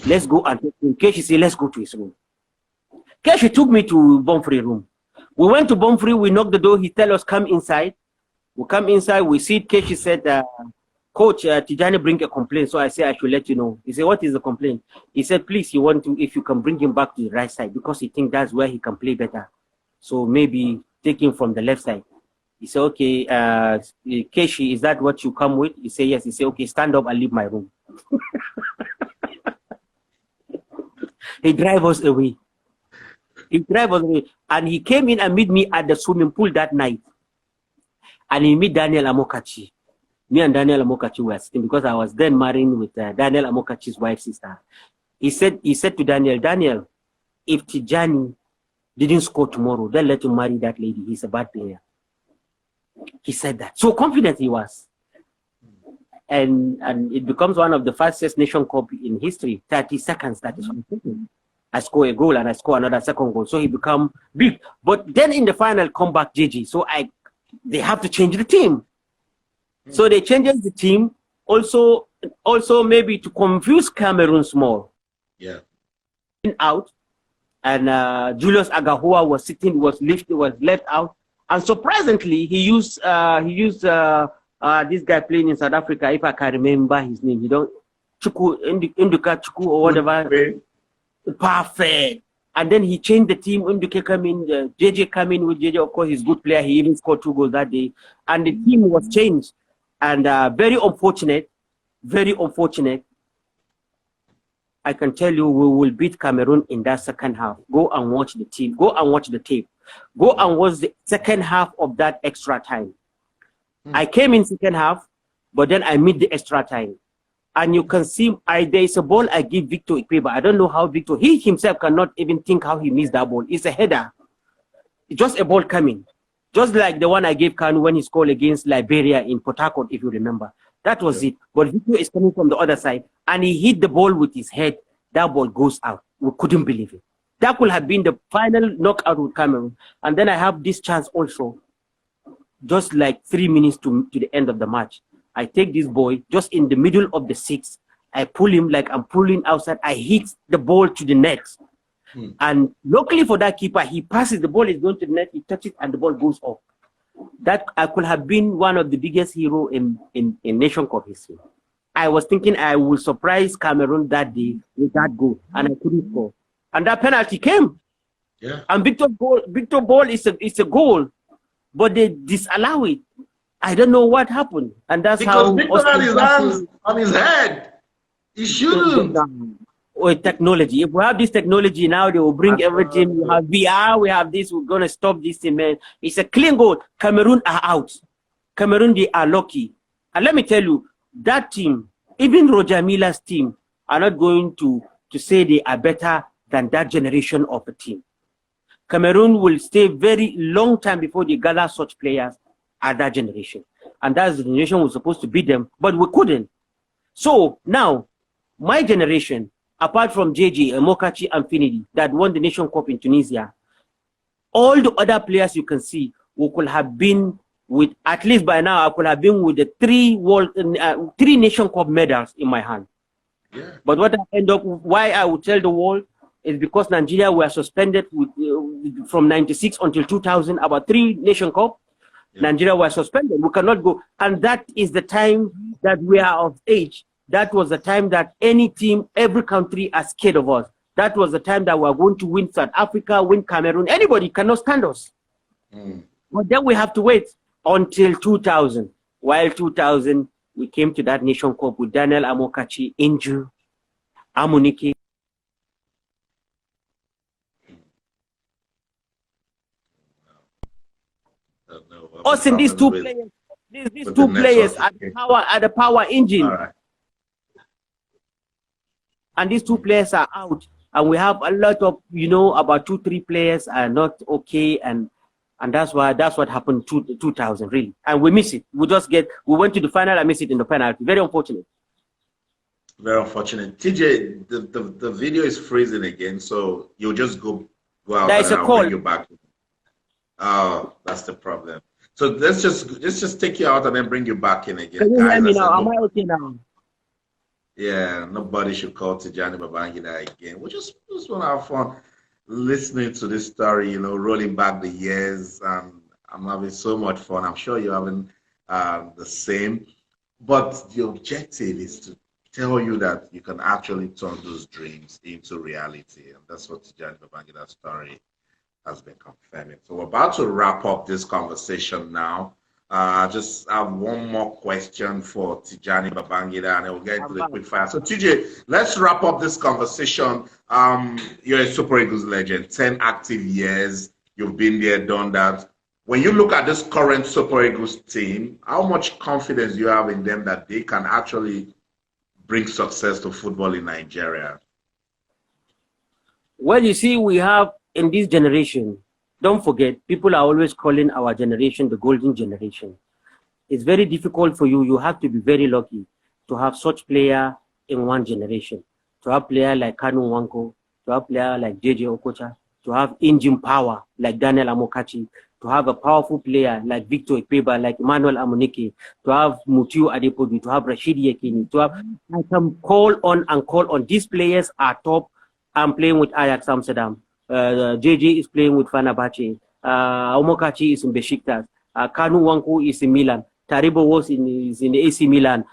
Let's go and take him. Keshi say, let's go to his room. Keshi took me to Bomfrey room. We went to Bomfrey. We knocked the door. He tell us, come inside. We come inside. We see Keshi said, Coach, Tijani bring a complaint. So I say, I should let you know. He said, what is the complaint? He said, please, if you can bring him back to the right side because he thinks that's where he can play better. So maybe take him from the left side. He said, okay, Keshi, is that what you come with? He said, yes. He said, okay, stand up and leave my room. He drive us away. He drive us away. And he came in and meet me at the swimming pool that night. And he meet Daniel Amokachi. Me and Daniel Amokachi were sitting because I was then married with Daniel Amokachi's wife's sister. He said to Daniel, if Tijani didn't score tomorrow, then let him marry that lady. He's a bad player. He said that. So confident he was. And it becomes one of the fastest Nation Cup in history. 30 seconds, that is what I'm thinking. I score a goal and I score another second goal. So he become big. But then in the final, come back JG. So they have to change the team. So they changes the team also maybe to confuse Cameroon small. Yeah. Out. And Julius Agahua was left out. And surprisingly, he used this guy playing in South Africa, if I can remember his name. You don't Induka Chuku or whatever. Perfect. And then he changed the team. Nduke come in, JJ come in with JJ. Of course, he's a good player. He even scored 2 goals that day. And the team was changed. And very unfortunate. I can tell you we will beat Cameroon in that second half. Go and watch the team. Go and watch the tape. Go and watch the second half of that extra time. I came in second half, but then I missed the extra time. And you can see there is a ball I give Victor Ikpeba. I don't know how Victor, he himself cannot even think how he missed that ball. It's a header. It's just a ball coming. Just like the one I gave Kanu when he scored against Liberia in Port Harcourt, if you remember. That was it. But Victor is coming from the other side, and he hit the ball with his head. That ball goes out. We couldn't believe it. That could have been the final knockout with Cameroon. And then I have this chance also, just like 3 minutes to the end of the match. I take this boy just in the middle of the 6. I pull him like I'm pulling outside. I hit the ball to the net. And luckily for that keeper, he passes, the ball is going to the net, he touches and the ball goes off. That I could have been one of the biggest heroes in Nation Cup history. I was thinking I will surprise Cameroon that day with that goal, and I couldn't score. and that penalty came. Yeah. And Victor Ball is a goal, but they disallow it. I don't know what happened, and that's because how Victor had his hands on his head. He shouldn't. With technology, if we have this technology now, they will bring everything. We have VR, we have this. We're gonna stop this thing, man. It's a clean goal. Cameroon are out. Cameroon, they are lucky. And let me tell you, that team, even Roger Miller's team, are not going to say they are better than that generation of a team. Cameroon will stay very long time before they gather such players at that generation. And that generation was supposed to beat them, but we couldn't. So now, my generation, apart from JJ, Mokachi, and Finidi, that won the Nation Cup in Tunisia, all the other players you can see, we could have been with, at least by now, I could have been with the three Nation Cup medals in my hand. Yeah. But what I end up, why I would tell the world, is because Nigeria were suspended from 96 until 2000, about 3 Nation Cup. Yeah. Nigeria was suspended. We cannot go. And that is the time that we are of age. That was the time that any team, every country are scared of us. That was the time that we are going to win South Africa, win Cameroon. Anybody cannot stand us. But then we have to wait until 2000. While 2000, we came to that Nation Cup with Daniel Amokachi, Inju, Amunike. Us in these two players, these two players are the power engine. Right. And these two players are out, and we have a lot of, about 2-3 players are not okay, and that's what happened to 2000 really, and we miss it. We went to the final and missed it in the penalty. Very unfortunate. Very unfortunate. TJ, the video is freezing again, so you'll just go out and I'll bring you back. Oh, that's the problem. So let's just take you out and then bring you back in again. Can you hear me now? Am I okay now? Yeah, nobody should call Tijani Babangida again. We just want to have fun listening to this story, rolling back the years. And I'm having so much fun. I'm sure you're having the same. But the objective is to tell you that you can actually turn those dreams into reality. And that's what Tijani Babangida's story has been confirming. So we're about to wrap up this conversation now. I just have one more question for Tijani Babangida, and then we'll get into the quick fire. So TJ, let's wrap up this conversation. You're a Super Eagles legend, 10 active years. You've been there, done that. When you look at this current Super Eagles team, how much confidence do you have in them that they can actually bring success to football in Nigeria? Well, you see, we have in this generation, don't forget, people are always calling our generation the golden generation. It's very difficult for you. You have to be very lucky to have such player in one generation. To have player like Kanu Nwankwo, to have player like JJ Okocha, to have engine power like Daniel Amokachi, to have a powerful player like Victor Ikpeba, like Emmanuel Amunike, to have Mutiu Adepoju, to have Rashid Yekini, to have, I can call on. These players are top. I'm playing with Ajax Amsterdam. JJ is playing with Fenerbahce. Omokachi is in Besiktas. Kanu Nwankwo is in Milan. Taribo is in AC Milan.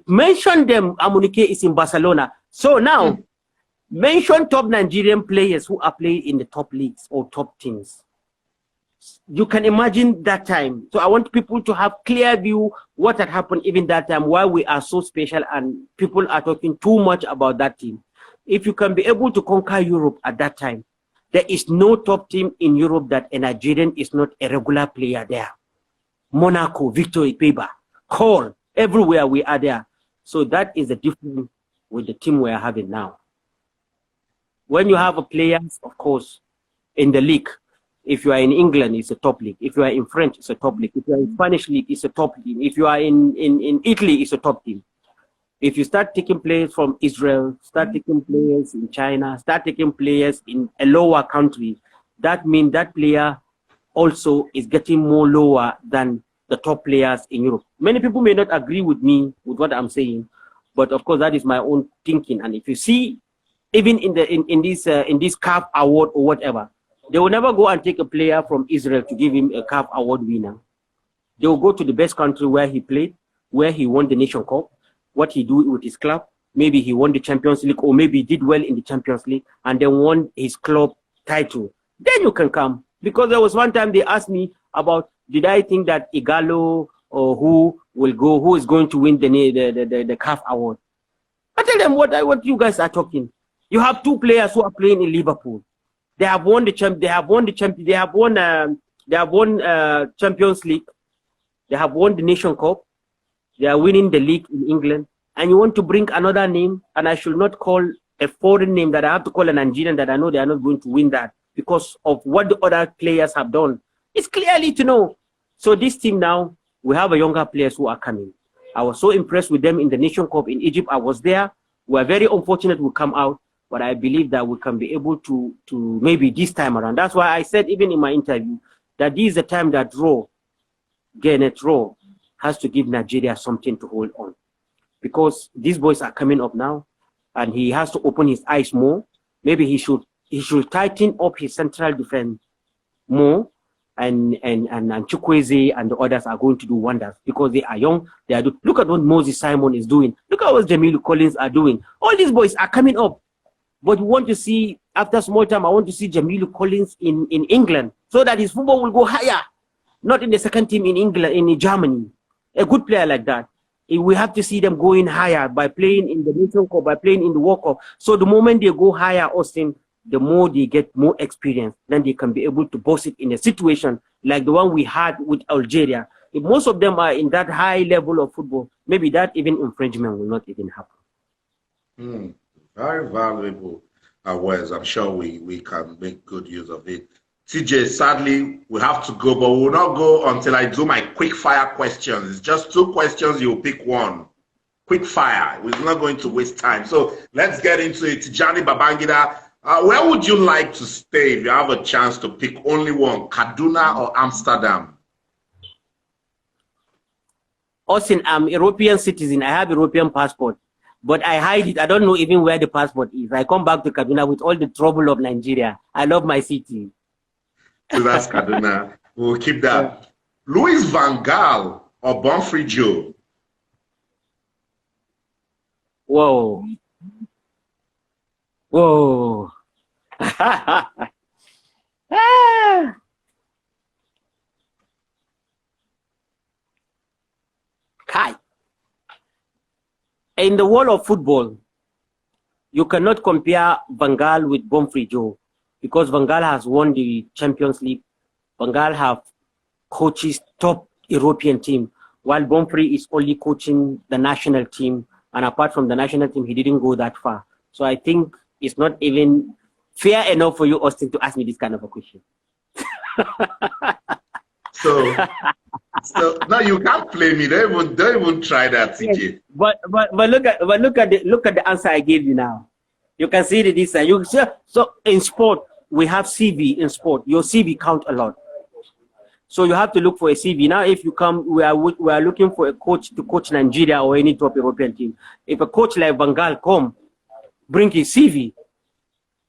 Mention them. Amunike is in Barcelona. So now, mention top Nigerian players who are playing in the top leagues or top teams. You can imagine that time. So I want people to have clear view what had happened even that time, why we are so special and people are talking too much about that team. If you can be able to conquer Europe at that time, there is no top team in Europe that a Nigerian is not a regular player there. Monaco, Victor Ikpeba, Cole, everywhere we are there. So that is the difference with the team we are having now. When you have a player, of course, in the league, if you are in England, it's a top league. If you are in French, it's a top league. If you are in Spanish league, it's a top team. If you are in Italy, it's a top team. If you start taking players from Israel, start taking players in China, start taking players in a lower country, that means that player also is getting more lower than the top players in Europe. Many people may not agree with me with what I'm saying, but of course that is my own thinking. And if you see, even in this CAF award or whatever, they will never go and take a player from Israel to give him a CAF award winner. They will go to the best country where he played, where he won the Nation Cup, what he do with his club, maybe he won the Champions League, or maybe he did well in the Champions League and then won his club title. Then you can come. Because there was one time they asked me about, did I think that Igalo or who is going to win the CAF award? I tell them what you guys are talking. You have two players who are playing in Liverpool. They have won the Champions League. They have won the Nation Cup. They are winning the league in England. And you want to bring another name, and I should not call a foreign name that I have to call a Nigerian that I know they are not going to win that because of what the other players have done. It's clearly to know. So this team now, we have a younger players who are coming. I was so impressed with them in the Nation Cup in Egypt. I was there. We're very unfortunate we come out, but I believe that we can be able to maybe this time around. That's why I said even in my interview that this is the time that Garnet Rowe has to give Nigeria something to hold on. Because these boys are coming up now and he has to open his eyes more. Maybe he should tighten up his central defense more, and Chukwueze and the others are going to do wonders because they are young. Look at what Moses Simon is doing. Look at what Jamilu Collins are doing. All these boys are coming up. But we want to see, after small time, I want to see Jamilu Collins in England so that his football will go higher. Not in the second team in England, in Germany. A good player like that. We have to see them going higher by playing in the Nation Cup, by playing in the World Cup. So the moment they go higher, Austin, the more they get more experience, then they can be able to boss it in a situation like the one we had with Algeria. If most of them are in that high level of football, maybe that even infringement will not even happen. Very valuable words. I'm sure we can make good use of it. TJ, sadly, we have to go, but we will not go until I do my quick fire questions. It's just 2 questions, you'll pick one. Quick fire. We're not going to waste time. So let's get into it. Tijani Babangida, where would you like to stay if you have a chance to pick only one, Kaduna or Amsterdam? Austin, I'm a European citizen. I have a European passport, but I hide it. I don't know even where the passport is. I come back to Kaduna with all the trouble of Nigeria. I love my city. So that's Kaduna. We'll keep that. Yeah. Louis Van Gaal or Bonfrey Joe? Whoa. Whoa. Kai. In the world of football, you cannot compare Van Gaal with Bonfrey Joe because Van Gaal has won the Champions League. Van Gaal have coaches top European team, while Bonfrey is only coaching the national team. And apart from the national team, he didn't go that far. So I think it's not even fair enough for you, Austin, to ask me this kind of a question. So no, you can't play me. Don't even try that, CJ. Yes, but look at the answer I gave you now. You can see that this. So in sport, we have CV in sport. Your CV count a lot. So you have to look for a CV. Now, if you come, we are looking for a coach to coach Nigeria or any top European team. If a coach like Van Gaal come, bring his CV.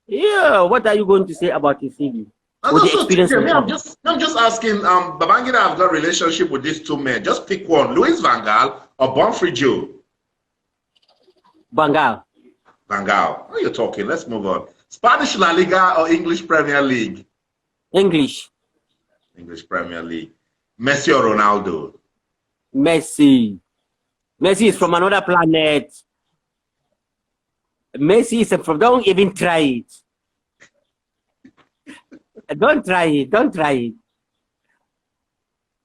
Yeah, what are you going to say about his CV? I'm just asking. Babangida have got relationship with these two men. Just pick one: Louis Van Gaal or Bonfrey Joe. Van Gaal. Van Gaal. What are you talking? Let's move on. Spanish La Liga or English Premier League? English. English Premier League. Messi or Ronaldo? Messi. Messi is from another planet. Messi is from. Don't even try it. Don't try it. Don't try it.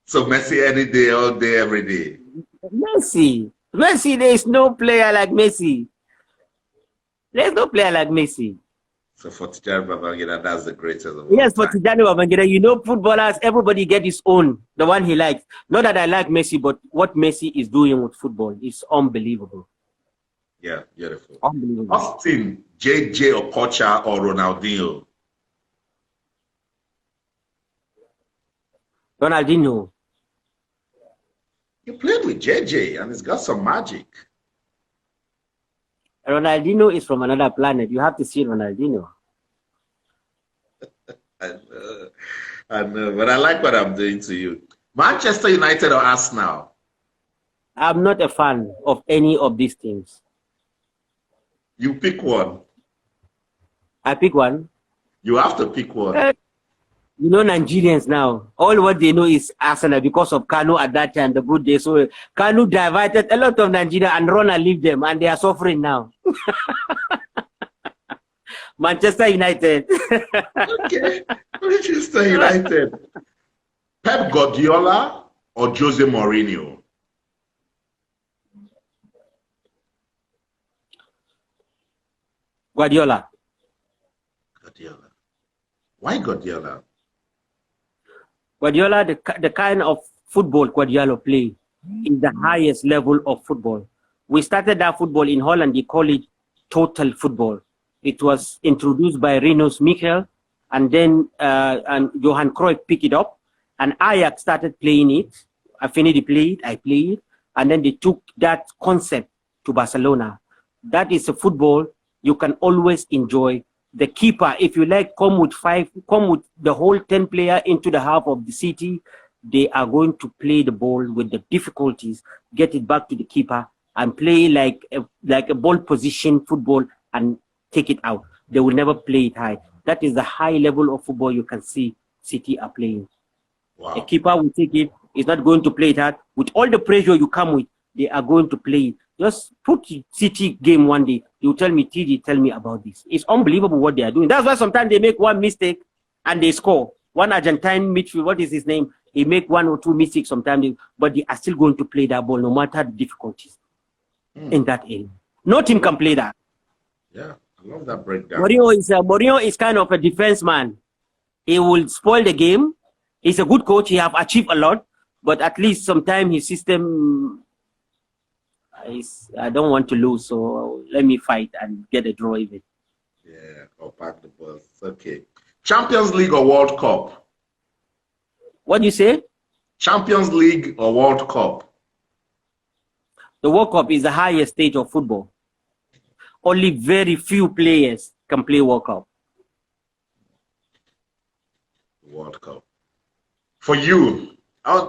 So Messi any day, all day, every day. Messi. Messi, there is no player like Messi. There's no player like Messi. So for Tijani Babangida, that's the greatest of all. Yes, for Tijani Babangida, you know, footballers, everybody get his own, the one he likes. Not that I like Messi, but what Messi is doing with football is unbelievable. Yeah, beautiful. Unbelievable. Austin, JJ Okocha or Ronaldinho? Ronaldinho. You played with JJ and he's got some magic. Ronaldinho is from another planet. You have to see Ronaldinho. I know, but I like what I'm doing to you. Manchester United or Arsenal? I'm not a fan of any of these teams. You pick one. I pick one. You have to pick one. You know, Nigerians now, all what they know is Arsenal because of Kanu at that time, the good days. So Kanu diverted a lot of Nigeria and Rona leave them and they are suffering now. Manchester United. Okay, Manchester United. Pep Guardiola or Jose Mourinho? Guardiola. Guardiola. Why Guardiola? Guardiola, the kind of football Guardiola play is the highest level of football. We started that football in Holland. They call it total football. It was introduced by Rinus Michel, and then and Johan Cruyff picked it up, and Ajax started playing it. Affinity played, I played, and then they took that concept to Barcelona. That is a football you can always enjoy. The keeper, if you like, come with the whole 10 player into the half of the city. They are going to play the ball with the difficulties, get it back to the keeper, and play like a ball position football and take it out. They will never play it high. That is the high level of football you can see City are playing. Wow. A keeper will take it. He's not going to play it hard. With all the pressure you come with, they are going to play it. Just put City game one day. You tell me, TG, tell me about this. It's unbelievable what they are doing. That's why sometimes they make one mistake and they score. One Argentine midfield, what is his name? He make one or two mistakes sometimes, but they are still going to play that ball no matter the difficulties in that area. No team can play that. Yeah, I love that breakdown. Mourinho is kind of a defense man. He will spoil the game. He's a good coach. He have achieved a lot, but at least sometimes his system I don't want to lose, so let me fight and get a draw even. Yeah, I'll pack the bus. Okay. Champions League or World Cup? What do you say? Champions League or World Cup? The World Cup is the highest stage of football. Only very few players can play World Cup. World Cup. For you,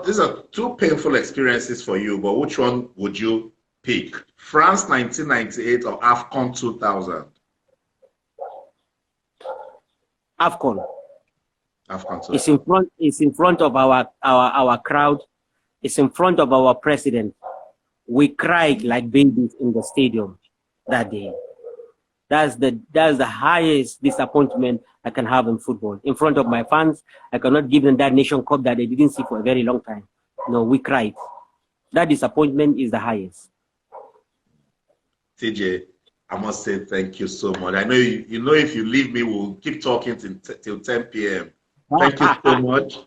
these are two painful experiences for you, but which one would you pick? France 1998 or AFCON 2000? AFCON. AFCON 2000. It's in front of our crowd. It's in front of our president. We cried like babies in the stadium that day. That's the highest disappointment I can have in football. In front of my fans, I cannot give them that nation cup that they didn't see for a very long time. No, we cried. That disappointment is the highest. TJ, I must say thank you so much. I know you know if you leave me, we'll keep talking till 10 p.m. Thank you so much.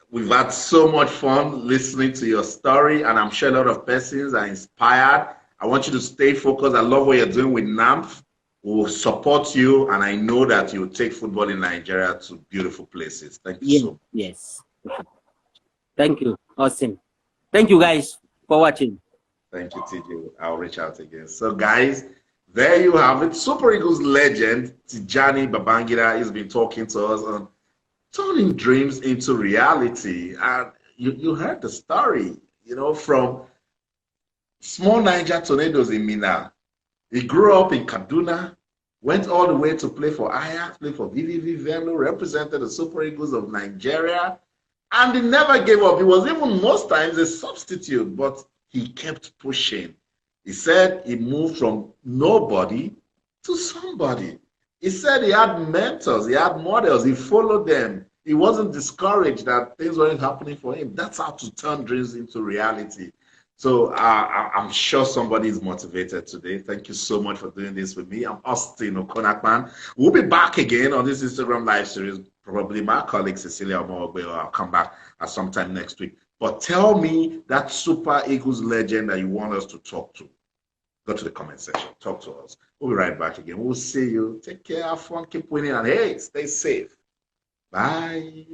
We've had so much fun listening to your story, and I'm sure a lot of persons are inspired. I want you to stay focused. I love what you're doing with NAMF. We'll support you, and I know that you'll take football in Nigeria to beautiful places. Thank you so much. Yes. Thank you. Awesome. Thank you guys for watching. Thank you, TJ. I'll reach out again. So, guys, there you have it. Super Eagles legend Tijani Babangida has been talking to us on turning dreams into reality. And you heard the story, you know, from small Niger Tornadoes in Mina. He grew up in Kaduna, went all the way to play for Ajax, play for VVV Venlo, represented the Super Eagles of Nigeria, and he never gave up. He was even most times a substitute, but he kept pushing. He said he moved from nobody to somebody. He said he had mentors, he had models, he followed them. He wasn't discouraged that things weren't happening for him. That's how to turn dreams into reality. So I'm sure somebody is motivated today. Thank you so much for doing this with me. I'm Austin Okonakman. We'll be back again on this Instagram live series. Probably my colleague Cecilia Omogbe, or I'll come back at some time next week. But tell me that Super Eagles legend that you want us to talk to. Go to the comment section. Talk to us. We'll be right back again. We'll see you. Take care. Have fun. Keep winning. And hey, stay safe. Bye.